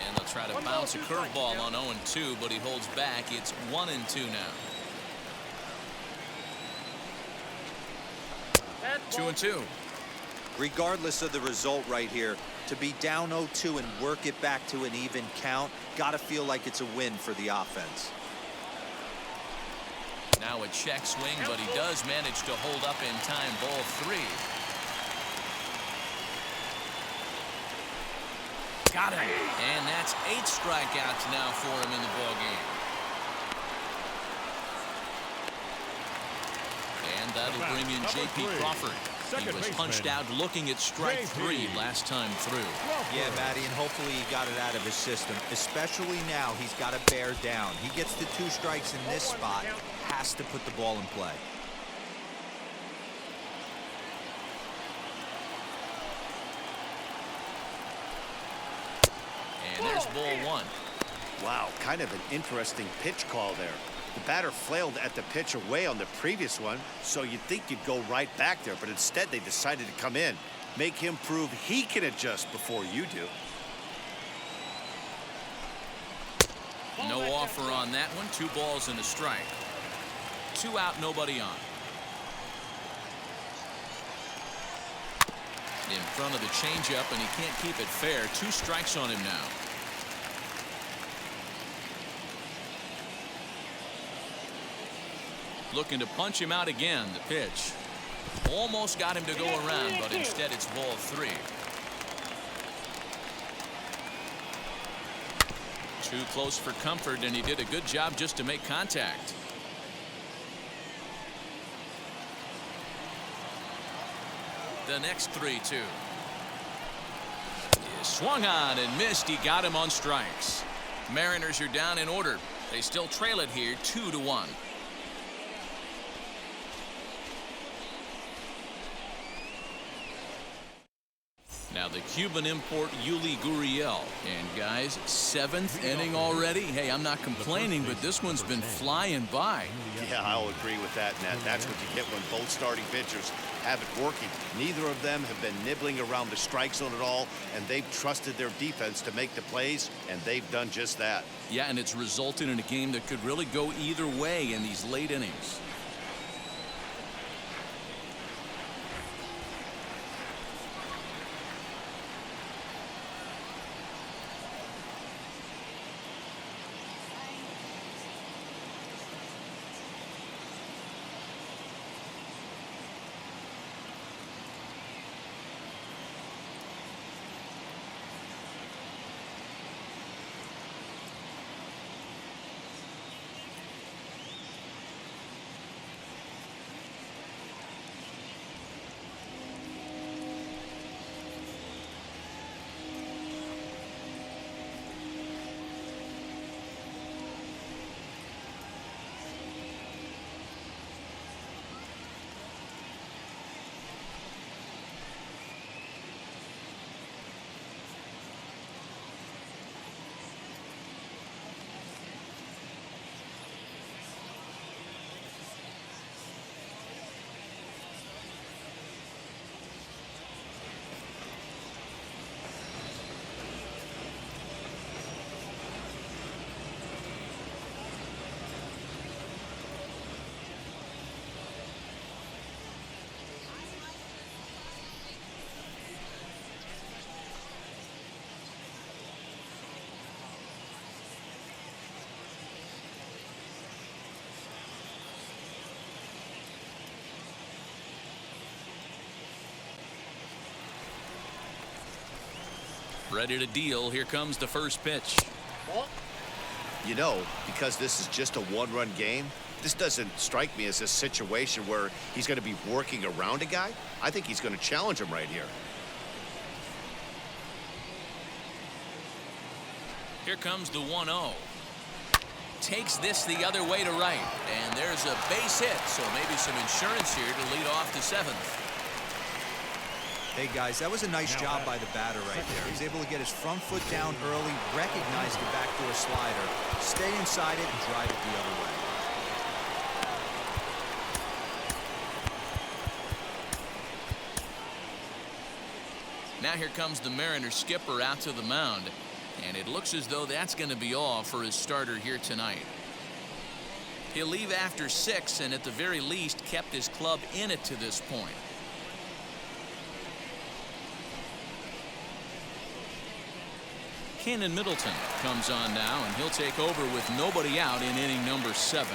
And they'll try to bounce a curveball on 0-2, but he holds back. It's 1-2 now. 2-2. Regardless of the result right here, to be down 0-2 and work it back to an even count, got to feel like it's a win for the offense. Now a check swing, but he does manage to hold up in time. Ball 3. Got him. And that's 8 strikeouts now for him in the ball game. And that'll bring in J.P. Crawford. He was punched out looking at strike 3 last time through. Yeah, Matty, and hopefully he got it out of his system. Especially now, he's got to bear down. He gets the 2 strikes in this spot, has to put the ball in play. And there's ball 1. Wow, kind of an interesting pitch call there. The batter flailed at the pitch away on the previous one, so you'd think you'd go right back there, but instead they decided to come in, make him prove he can adjust before you do. No offer on that one. 2 balls and a strike. 2 out, nobody on. In front of the changeup, and he can't keep it fair. 2 strikes on him now. Looking to punch him out again. The pitch. Almost got him to go around, but instead it's ball 3. Too close for comfort, and he did a good job just to make contact. The next 3-2. He swung on and missed. He got him on strikes. Mariners are down in order. They still trail it here 2-1. Now the Cuban import Yuli Gurriel. And guys, 7th inning already. Hey, I'm not complaining, but this one's been flying by. Yeah, I'll agree with that, Nat. That's what you get when both starting pitchers have it working. Neither of them have been nibbling around the strike zone at all, and they've trusted their defense to make the plays, and they've done just that. Yeah, and it's resulted in a game that could really go either way in these late innings. Ready to deal. Here comes the first pitch. You know, because this is just a one-run game, this doesn't strike me as a situation where he's going to be working around a guy. I think he's going to challenge him right here. Here comes the 1-0. Takes this the other way to right. And there's a base hit, so maybe some insurance here to lead off the 7th. Hey, guys, that was a nice job by the batter right there. He's able to get his front foot down early, recognize the backdoor slider, stay inside it, and drive it the other way. Now here comes the Mariners skipper out to the mound. And it looks as though that's going to be all for his starter here tonight. He'll leave after 6 and at the very least kept his club in it to this point. Cannon Middleton comes on now, and he'll take over with nobody out in inning number 7.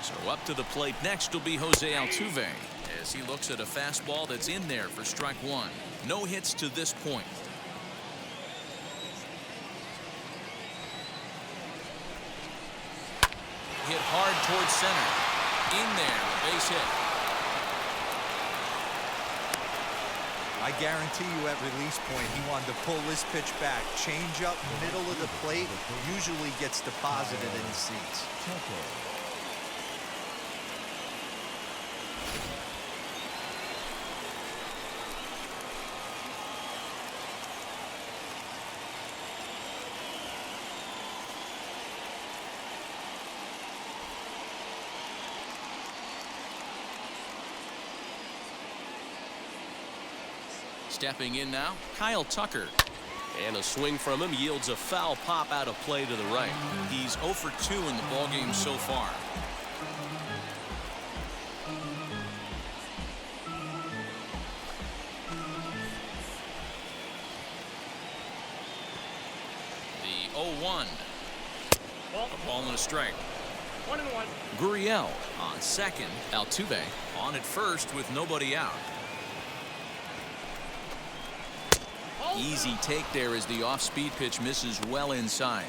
So up to the plate next will be Jose Altuve as he looks at a fastball that's in there for strike 1. No hits to this point. Hit hard towards center. In there, a base hit. I guarantee you at release point he wanted to pull this pitch back. Change up middle of the plate usually gets deposited in the seats. Stepping in now, Kyle Tucker. And a swing from him yields a foul pop out of play to the right. He's 0 for 2 in the ballgame so far. The 0-1. A ball and a strike. 1-1. Gurriel on second. Altuve on at first with nobody out. Easy take there as the off-speed pitch misses well inside.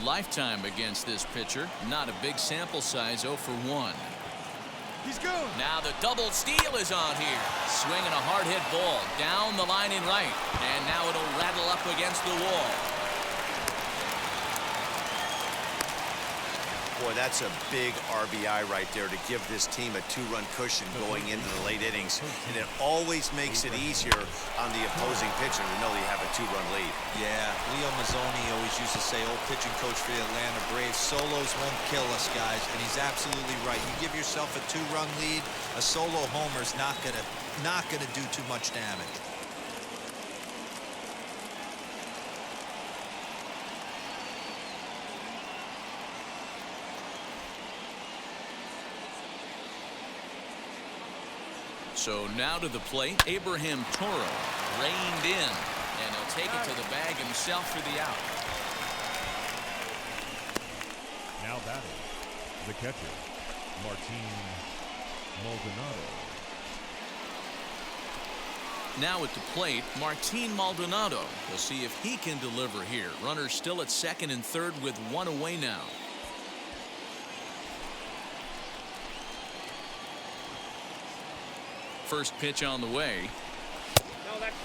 Lifetime against this pitcher. Not a big sample size, 0 for 1. He's going. Now the double steal is on here. Swinging a hard hit ball down the line in right. And now it'll rattle up against the wall. Boy, that's a big RBI right there to give this team a 2-run cushion going into the late innings. And it always makes it easier on the opposing pitcher to know you have a 2-run lead. Yeah, Leo Mazzoni always used to say, old pitching coach for the Atlanta Braves, solos won't kill us, guys. And he's absolutely right. You give yourself a 2-run lead, a solo homer's not gonna do too much damage. So now to the plate, Abraham Toro reined in, and he'll take it to the bag himself for the out. Now batting, the catcher, Martin Maldonado. Now at the plate, Martin Maldonado. We'll see if he can deliver here. Runners still at second and third with 1 away now. First pitch on the way. No, that's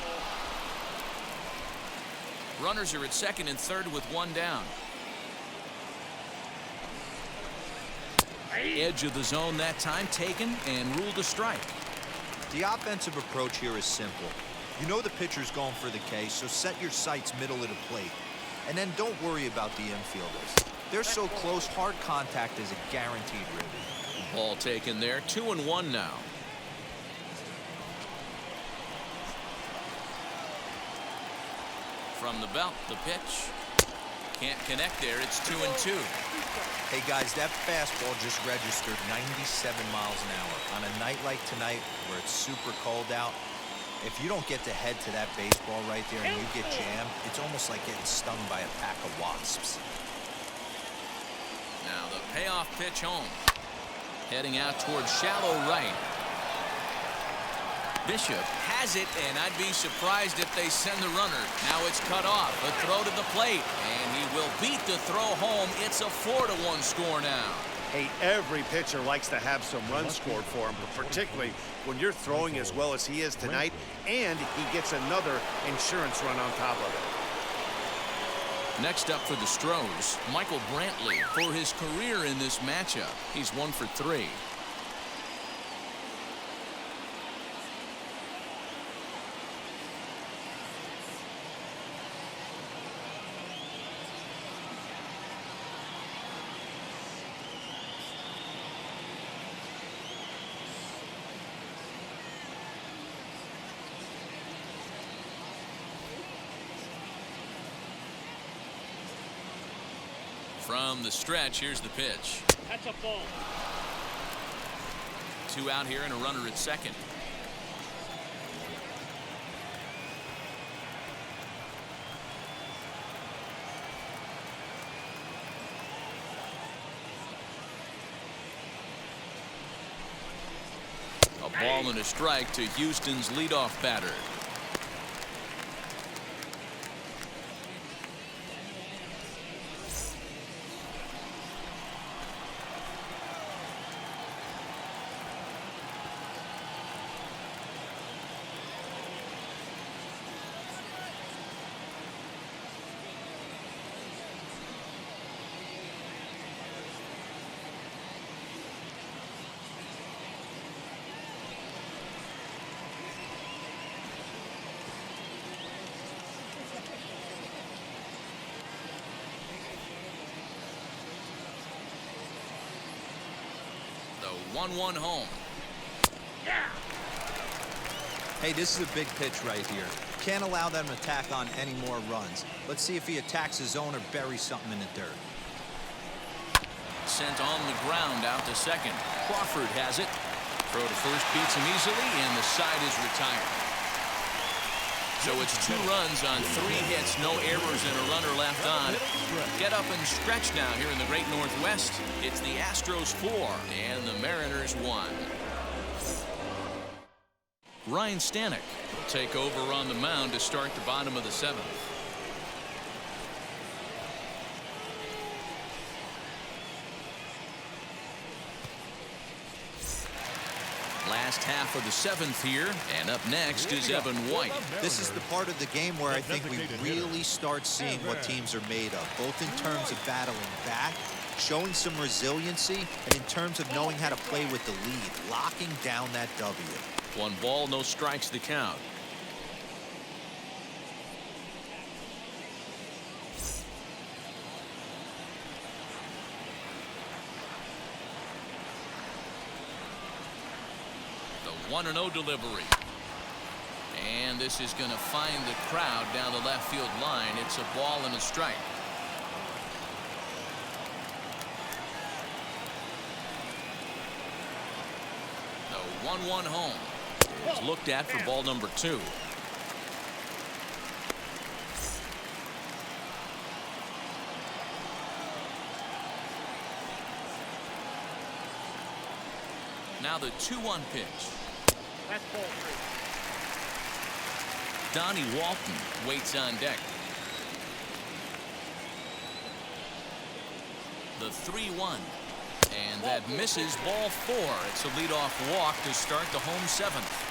cool. Runners are at second and third with 1 down. Edge of the zone that time taken and ruled a strike. The offensive approach here is simple. You know the pitcher's going for the K, so set your sights middle of the plate. And then don't worry about the infielders. They're so close, hard contact is a guaranteed ribby. Ball taken there, 2-1 now. From the belt, the pitch. Can't connect there, it's 2-2. Hey guys, that fastball just registered 97 miles an hour. On a night like tonight, where it's super cold out, if you don't get the head to that baseball right there and you get jammed, it's almost like getting stung by a pack of wasps. Now the payoff pitch home. Heading out towards shallow right. Bishop has it, and I'd be surprised if they send the runner. Now it's cut off. A throw to the plate, and he will beat the throw home. It's a 4-1 score now. Hey, every pitcher likes to have some runs scored for him, but particularly when you're throwing as well as he is tonight, and he gets another insurance run on top of it. Next up for the Stros, Michael Brantley. For his career in this matchup, he's 1 for 3. From the stretch, here's the pitch. That's a ball. 2 out here and a runner at second. A ball and a strike to Houston's leadoff batter. The 1-1 home. Hey, this is a big pitch right here. Can't allow them to tack on any more runs. Let's see if he attacks his zone or buries something in the dirt. Sent on the ground out to second. Crawford has it. Throw to first beats him easily, and the side is retired. So it's 2 runs on 3 hits, no errors, and a runner left on. Get up and stretch now here in the Great Northwest. It's the Astros 4 and the Mariners 1. Ryan Stanek will take over on the mound to start the bottom of the 7th. Last half of the 7th here, and up next is Evan White. This is the part of the game where I think we really start seeing what teams are made of, both in terms of battling back, showing some resiliency, and in terms of knowing how to play with the lead, locking down that W. 1 ball, no strikes the count. The 1-0 delivery. And this is going to find the crowd down the left field line. It's a ball and a strike. The 1-1 home is looked at for ball number 2. Now the 2-1 pitch. That's ball 3. Donnie Walton waits on deck. The 3-1. And that misses ball 4. It's a leadoff walk to start the home 7th.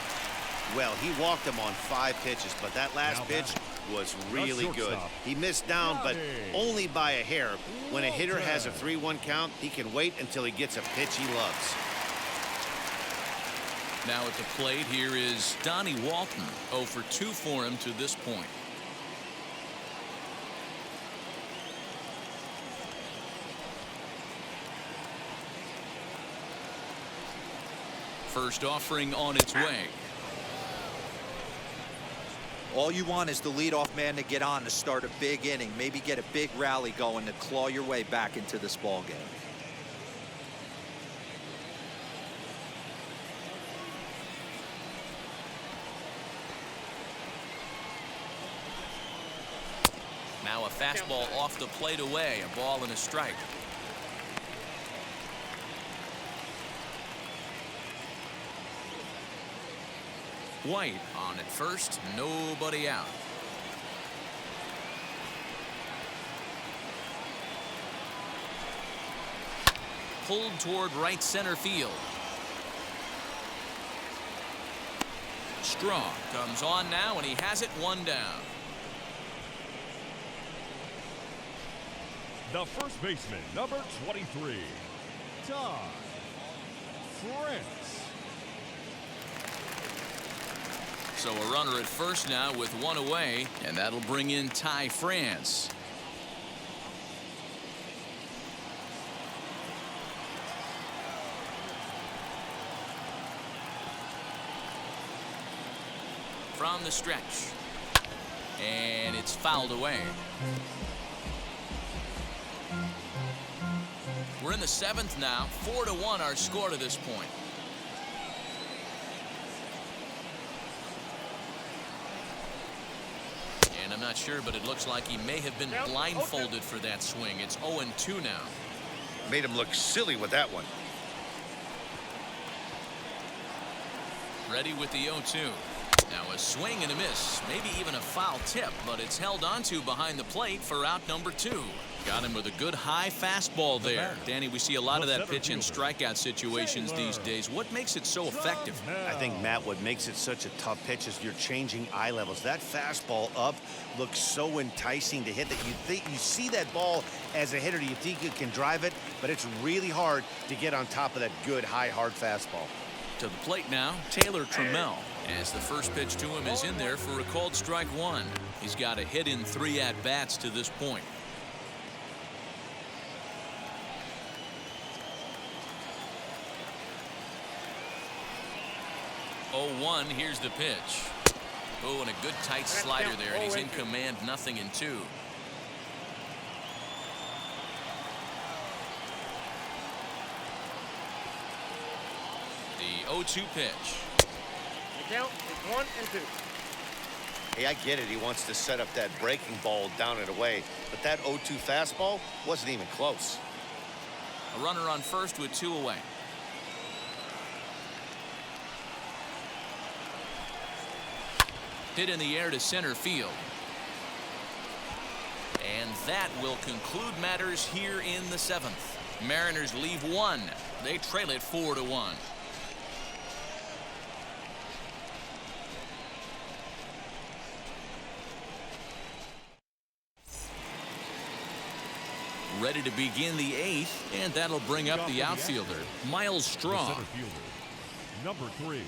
Well, he walked him on 5 pitches, but that last pitch was really good. He missed down, but only by a hair. When a hitter has a 3-1 count, he can wait until he gets a pitch he loves. Now at the plate, here is Donnie Walton. 0 for 2 for him to this point. First offering on its way. All you want is the leadoff man to get on to start a big inning, maybe get a big rally going to claw your way back into this ball game. Now a fastball off the plate away, a ball and a strike. White on at first, nobody out. Pulled toward right center field. Strong comes on now, and he has it 1 down. The first baseman, number 23, Todd France. So a runner at first now with 1 away, and that'll bring in Ty France. From the stretch, and it's fouled away. We're in the 7th now. 4-1 our score to this point. And I'm not sure, but it looks like he may have been blindfolded for that swing. It's 0-2 now. Made him look silly with that one. Ready with the 0-2. Now a swing and a miss, maybe even a foul tip, but it's held onto behind the plate for out number 2. Got him with a good high fastball there. Danny, we see a lot of that pitch in strikeout situations these days. What makes it so effective? I think, Matt, what makes it such a tough pitch is you're changing eye levels. That fastball up looks so enticing to hit that you see that ball as a hitter, you think you can drive it, but it's really hard to get on top of that good high hard fastball. To the plate now, Taylor Trammell, as the first pitch to him is in there for a called strike 1. He's got a hit in 3 at-bats to this point. Oh, 1, here's the pitch. Oh, and a good tight slider there, and he's in command, 0-2. The 0-2 pitch. The count is 1-2. Hey, I get it. He wants to set up that breaking ball down and away, but that 0-2 fastball wasn't even close. A runner on first with 2 away. Hit in the air to center field. And that will conclude matters here in the 7th. Mariners leave 1. They trail it 4-1. Ready to begin the 8th, and that'll bring up the outfielder, Miles Straw. The center fielder, number 3.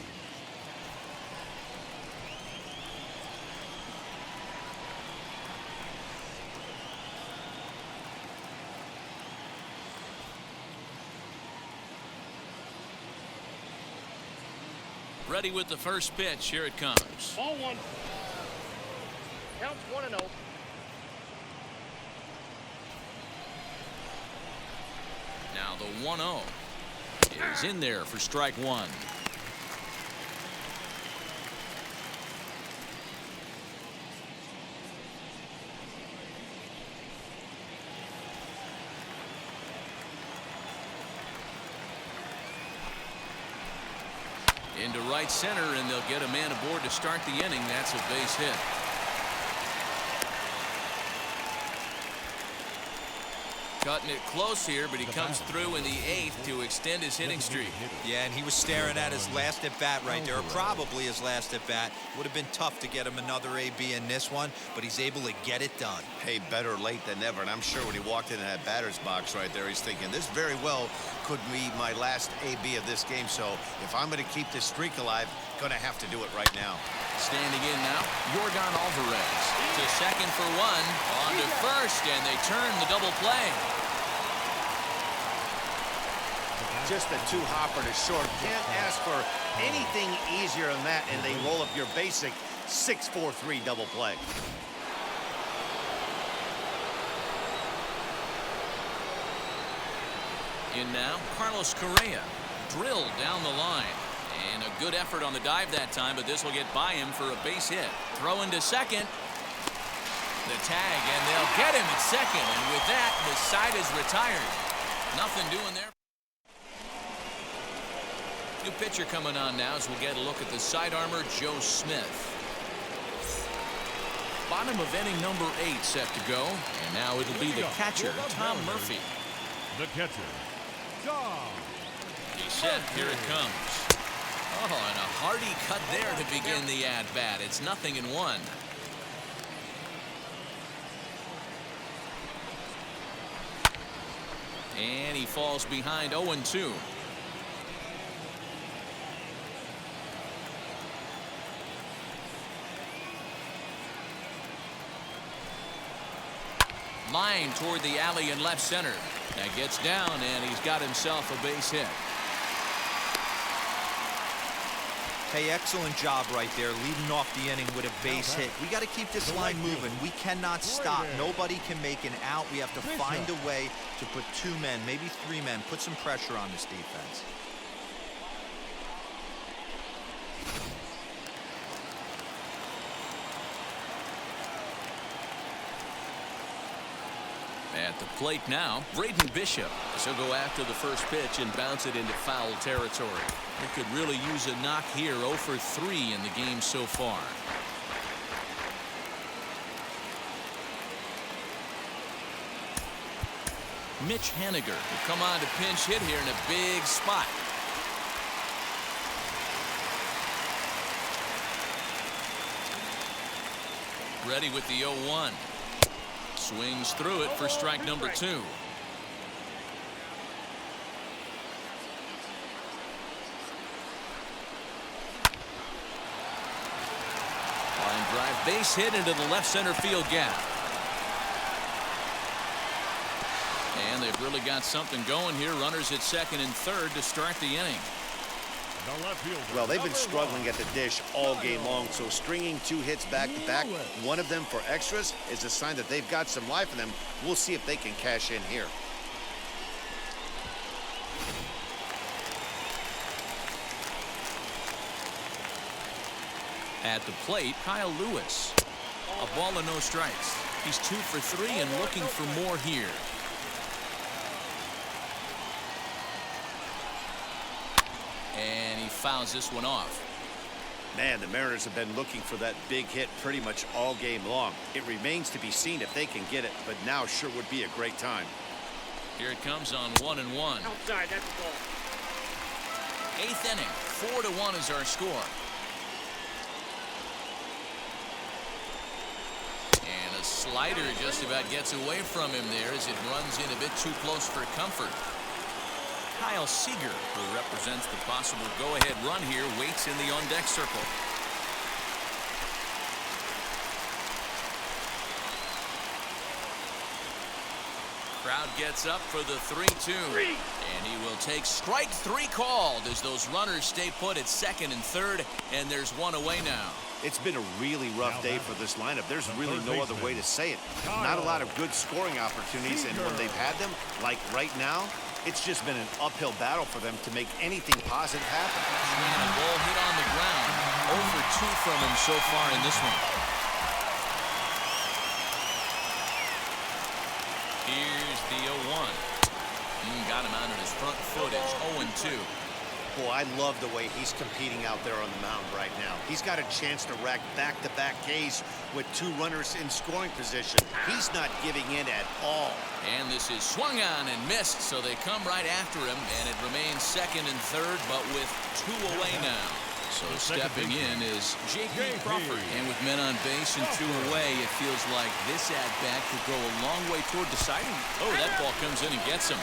Ready with the first pitch. Here it comes. Ball 1. Counts 1-0. Now the 1-0 is in there for strike 1. Into right center, and they'll get a man aboard to start the inning. That's a base hit. Cutting it close here, but he comes through in the 8th to extend his hitting streak. Yeah, and he was staring at his last at-bat right there, or probably his last at-bat. Would have been tough to get him another AB in this one, but he's able to get it done. Hey, better late than never, and I'm sure when he walked into that batter's box right there, he's thinking this very well could be my last AB of this game. So if I'm going to keep this streak alive, going to have to do it right now. Standing in now, Yordan Alvarez. To second for one, on to first, and they turn the double play. Just a two-hopper to short. Can't ask for anything easier than that, and they roll up your basic 6-4-3 double play. In now, Carlos Correa. Drilled down the line. And a good effort on the dive that time, but this will get by him for a base hit. Throw into second. The tag, and they'll get him at second. And with that, the side is retired. Nothing doing there. New pitcher coming on now as we'll get a look at the side armor, Joe Smith. Bottom of inning number 8 set to go. And now it'll be the catcher, Tom Murphy. The catcher, Tom. He's set. Here it comes. Oh, and a hearty cut there to begin the at-bat. It's 0-1. And he falls behind 0-2. Line toward the alley in left center. That gets down, and he's got himself a base hit. Hey, excellent job right there, leading off the inning with a base hit. We got to keep this line moving. We cannot stop. Nobody can make an out. We have to find a way to put 2 men, maybe 3 men, put some pressure on this defense. At the plate now, Braden Bishop. He'll go after the first pitch and bounce it into foul territory. They could really use a knock here. 0 for 3 in the game so far. Mitch Haniger will come on to pinch hit here in a big spot. Ready with the 0-1. Swings through it for strike number 2. Line drive, base hit into the left center field gap. And they've really got something going here. Runners at second and third to start the inning. Well, they've been struggling at the dish all game long, so stringing 2 hits back-to-back, one of them for extras, is a sign that they've got some life in them. We'll see if they can cash in here. At the plate, Kyle Lewis. A ball and no strikes. He's 2 for 3 and looking for more here. And he fouls this one off. Man, the Mariners have been looking for that big hit pretty much all game long. It remains to be seen if they can get it, but now sure would be a great time. Here it comes on 1-1. Outside, that's the ball. 8th inning, 4-1 is our score. And a slider just about gets away from him there as it runs in a bit too close for comfort. Kyle Seager, who represents the possible go-ahead run here, waits in the on-deck circle. Crowd gets up for the 3-2. And he will take strike 3 called as those runners stay put at second and third, and there's one away now. It's been a really rough day for this lineup. There's really no other way to say it. Not a lot of good scoring opportunities, and when they've had them, like right now, it's just been an uphill battle for them to make anything positive happen. And a ball hit on the ground. 0 for 2 from him so far in this one. Here's the 0-1. Got him out on his front foot. It's 0-2. Boy, I love the way he's competing out there on the mound right now. He's got a chance to rack back-to-back Ks with 2 runners in scoring position. He's not giving in at all. And this is swung on and missed, so they come right after him, and it remains second and third, but with 2 away now. So stepping in is J.P. Crawford. And with men on base and 2 away, it feels like this at-bat could go a long way toward deciding. Oh, that ball comes in and gets him.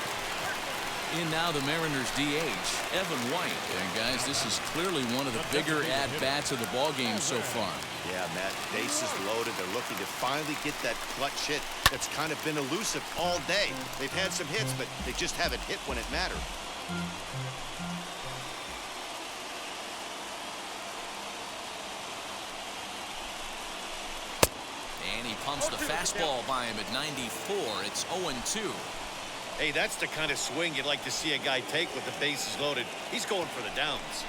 In now the Mariners DH, Evan White. And guys, this is clearly one of the bigger at-bats of the ballgame so far. Yeah, Matt, bases loaded. They're looking to finally get that clutch hit that's kind of been elusive all day. They've had some hits, but they just haven't hit when it mattered. And he pumps the fastball by him at 94. It's 0-2. Hey, that's the kind of swing you'd like to see a guy take with the bases loaded. He's going for the downs.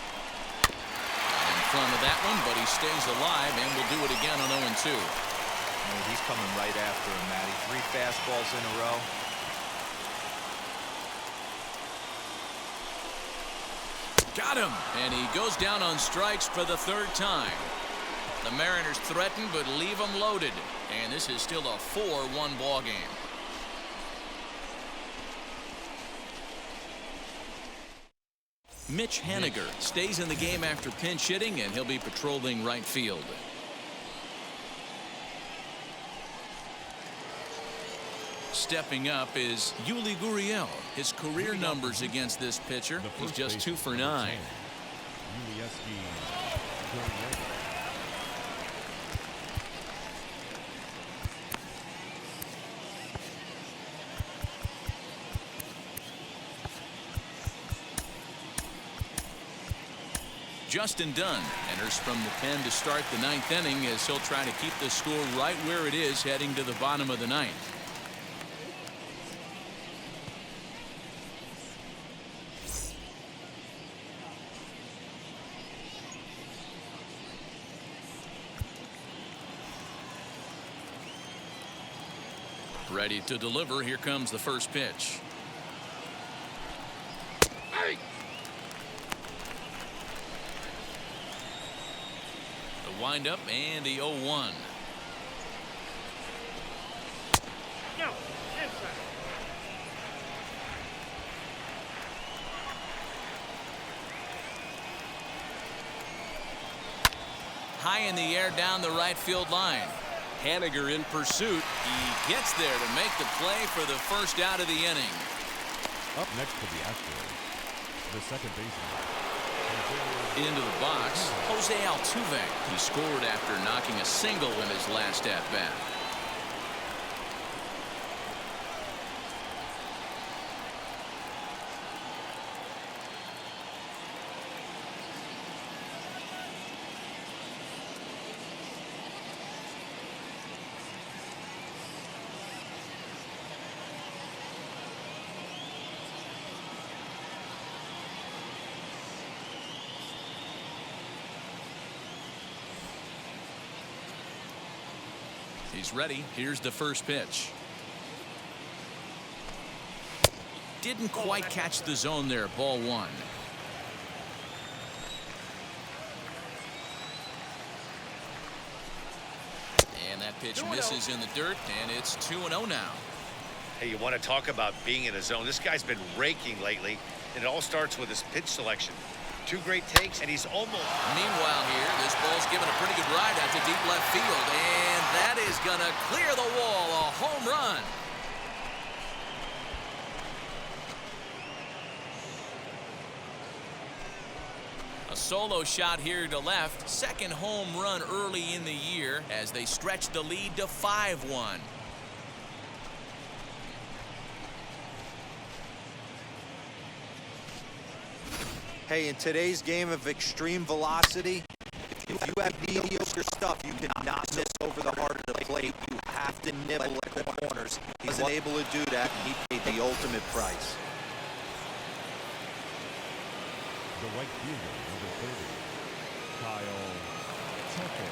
In front of that one, but he stays alive and will do it again on 0-2. He's coming right after him, Matty. 3 fastballs in a row. Got him. And he goes down on strikes for the 3rd time. The Mariners threaten but leave them loaded. And this is still a 4-1 ball game. Mitch Haniger stays in the game after pinch hitting, and he'll be patrolling right field. Stepping up is Yuli Gurriel. His career numbers against this pitcher, he's just 2 for 9. Justin Dunn enters from the pen to start the 9th inning as he'll try to keep the score right where it is heading to the bottom of the 9th. Ready to deliver. Here comes the first pitch. Hey! Wind up and the 0-1. No, inside. High in the air down the right field line. Haniger in pursuit. He gets there to make the play for the first out of the inning. Up next for the Astros, the second baseman. Into the box, Jose Altuve. He scored after knocking a single in his last at-bat. He's ready. Here's the first pitch. Didn't quite catch the zone there. Ball 1. And that pitch misses in the dirt, and it's 2-0 now. Hey, you want to talk about being in a zone? This guy's been raking lately, and it all starts with his pitch selection. 2 great takes, and he's almost... Meanwhile here, this ball's given a pretty good ride out to deep left field, and that is going to clear the wall. A home run. A solo shot here to left. Second home run early in the year as they stretch the lead to 5-1. Hey, in today's game of extreme velocity, if you have mediocre stuff, you cannot miss over the heart of the plate. You have to nibble at the corners. He wasn't able to do that, and he paid the ultimate price. The right fielder, number 30, Kyle Tucker.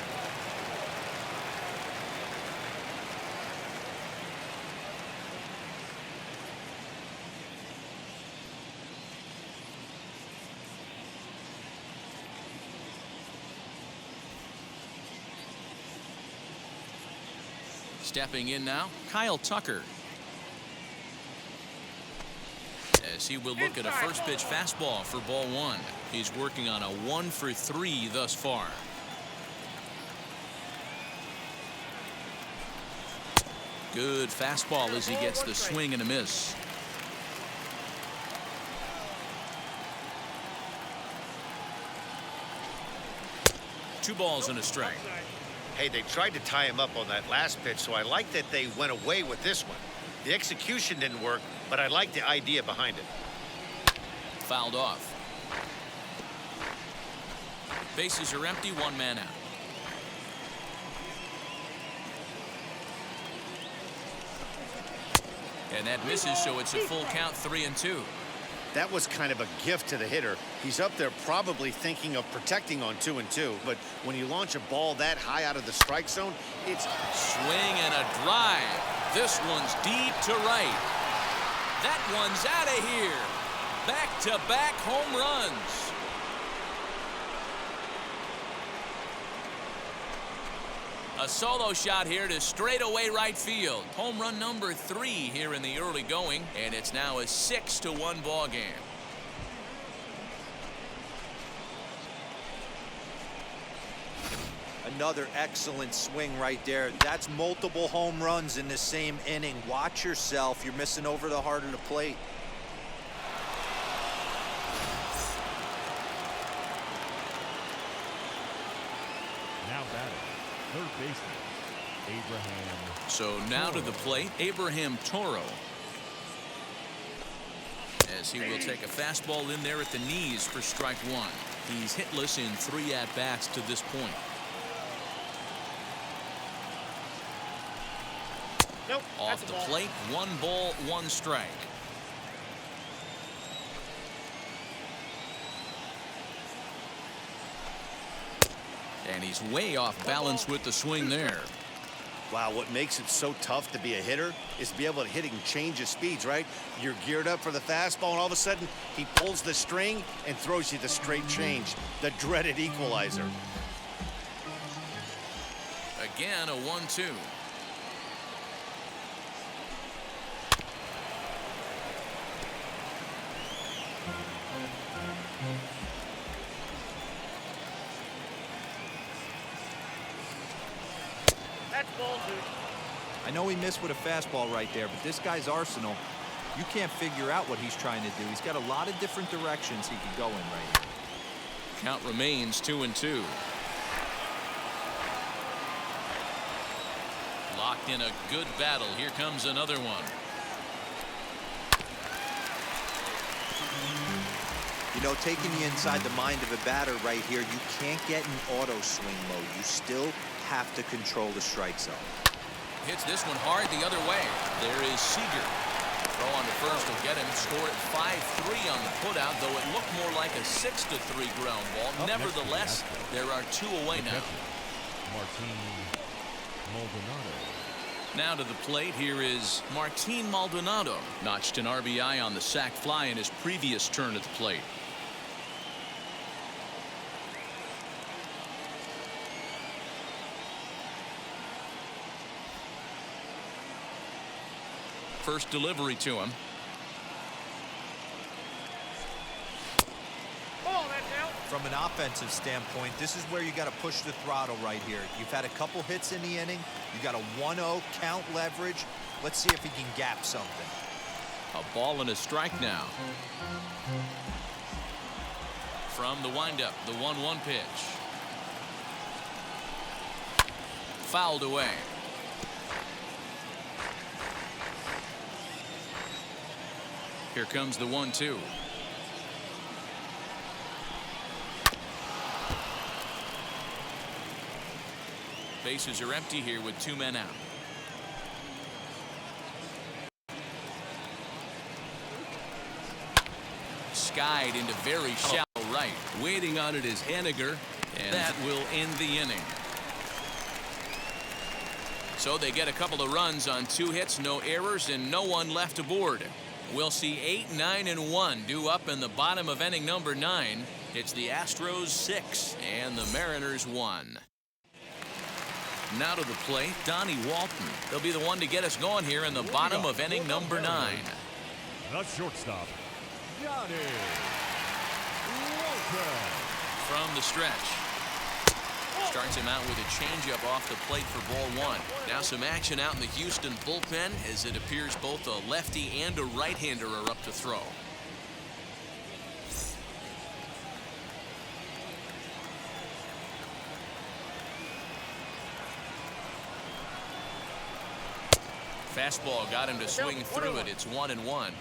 Stepping in now, Kyle Tucker. As he will look at a first pitch fastball for ball 1. He's working on a 1 for 3 thus far. Good fastball as he gets the swing and a miss. 2 balls and a strike. Hey, they tried to tie him up on that last pitch, so I like that they went away with this one. The execution didn't work, but I like the idea behind it. Fouled off. Bases are empty, 1 man out. And that misses, so it's a full count, 3-2. That was kind of a gift to the hitter. He's up there probably thinking of protecting on 2-2, but when you launch a ball that high out of the strike zone, it's Swing and a drive. This one's deep to right. That one's out of here. Back-to-back home runs. A solo shot here to straightaway right field. Home run number 3 here in the early going, and it's now a 6-1 ball game. Another excellent swing right there. That's multiple home runs in the same inning. Watch yourself. You're missing over the heart of the plate. Now batting, third baseman, Abraham. So now to the plate, Abraham Toro. As he will take a fastball in there at the knees for strike 1. He's hitless in 3 at-bats to this point. Nope. Off the plate, 1 ball, 1 strike. And he's way off balance with the swing there. wow, what makes it so tough to be a hitter is to be able to hitting change of speeds, right? You're geared up for the fastball, and all of a sudden he pulls the string and throws you the straight change, the dreaded equalizer. Again, a 1-2. That's ball, dude. I know he missed with a fastball right there, but this guy's arsenal, you can't figure out what he's trying to do. He's got a lot of different directions he could go in right here. Count remains 2-2. Locked in a good battle. Here comes another one. You know, taking you inside the mind of a batter right here, you can't get in auto swing mode. You still have to control the strike zone. Hits this one hard the other way. There is Seager. Throw on to first will get him. Score at 5-3 on the putout, though it looked more like a 6-3 ground ball. Nevertheless, there are 2 away now. Martin Maldonado. Now to the plate, here is Martin Maldonado. Notched an RBI on the sac fly in his previous turn at the plate. First delivery to him. Ball, that's out. From an offensive standpoint, this is where you got to push the throttle right here. You've had a couple hits in the inning. You got a 1-0 count leverage. Let's see if he can gap something. A ball and a strike now. From the windup, the 1-1 pitch. Fouled away. Here comes the 1-2. Bases are empty here with 2 men out. Skied into very shallow right. Waiting on it is Haniger, And that will end the inning. So they get a couple of runs on 2 hits, no errors, and no one left aboard. We'll see 8, 9, and 1 due up in the bottom of inning number 9. It's the Astros 6 and the Mariners 1. Now to the plate, Donnie Walton. He'll be the one to get us going here in the bottom of inning number 9. The shortstop, Donnie Walton. From the stretch. Starts him out with a changeup off the plate for ball 1. Now some action out in the Houston bullpen as it appears both a lefty and a right-hander are up to throw. Fastball got him to swing through it. It's 1-1.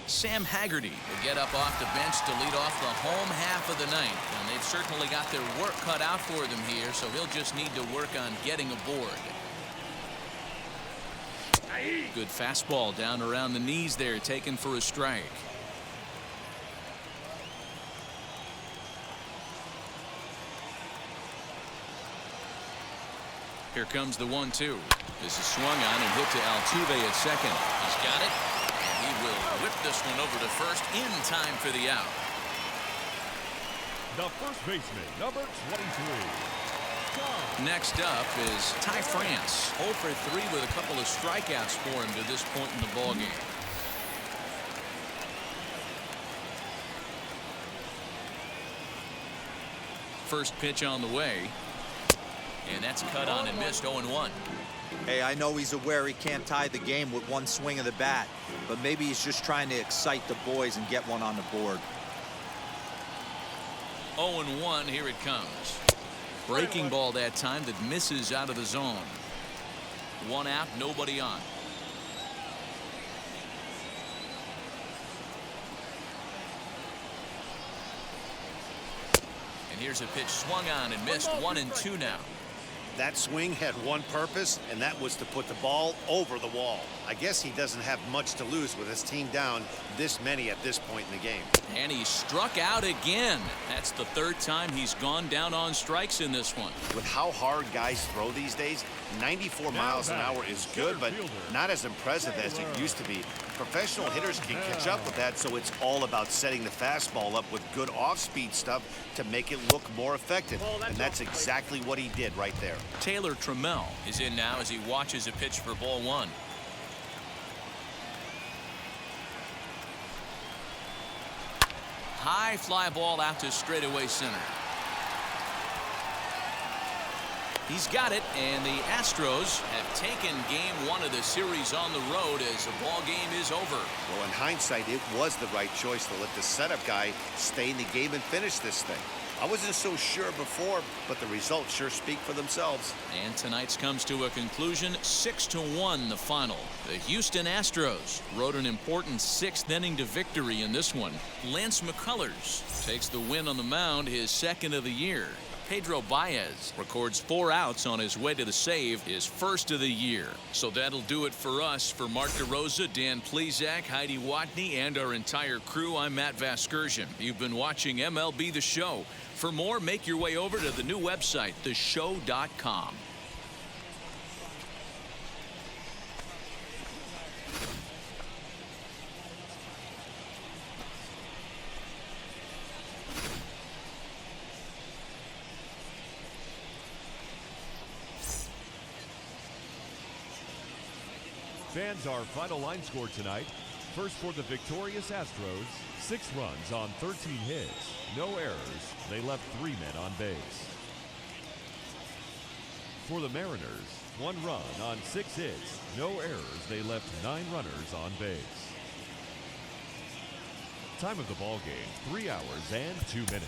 Sam Haggerty will get up off the bench to lead off the home half of the ninth. And they've certainly got their work cut out for them here, so he'll just need to work on getting aboard. Good fastball down around the knees there, taken for a strike. Here comes the 1-2. This is swung on and hit to Altuve at second. He's got it. And he will whip this one over to first in time for the out. The first baseman, number 23. Next up is Ty France. 0 for 3 with a couple of strikeouts for him to this point in the ballgame. First pitch on the way. And that's cut on and missed. 0-1. Hey, I know he's aware he can't tie the game with one swing of the bat, but maybe he's just trying to excite the boys and get one on the board. 0-1. Here it comes. Breaking ball that time that misses out of the zone. One out, nobody on. And here's a pitch swung on and missed. 1-2 now. That swing had one purpose, and that was to put the ball over the wall. I guess he doesn't have much to lose with his team down this many at this point in the game. And he struck out again. That's the third time he's gone down on strikes in this one. With how hard guys throw these days, 94 miles an hour is good, but not as impressive as it used to be. Professional hitters can catch up with that, so it's all about setting the fastball up with good off-speed stuff to make it look more effective. And that's exactly what he did right there. Taylor Trammell is in now as he watches a pitch for ball one. High fly ball out to straightaway center. He's got it, and the Astros have taken game one of the series on the road as the ball game is over. Well, in hindsight, it was the right choice to let the setup guy stay in the game and finish this thing. I wasn't so sure before, but the results sure speak for themselves. And tonight's comes to a conclusion, 6-1 the final. The Houston Astros rode an important sixth inning to victory in this one. Lance McCullers takes the win on the mound, his second of the year. Pedro Baez records 4 outs on his way to the save, his first of the year. So that'll do it for us. For Mark DeRosa, Dan Plesac, Heidi Watney, and our entire crew, I'm Matt Vasgersian. You've been watching MLB The Show. For more, make your way over to the new website, theshow.com. Fans, our final line score tonight. First for the victorious Astros, 6 runs on 13 hits, no errors. They left 3 men on base. For the Mariners, 1 run on 6 hits, no errors. They left 9 runners on base. Time of the ball game, 3 hours and 2 minutes.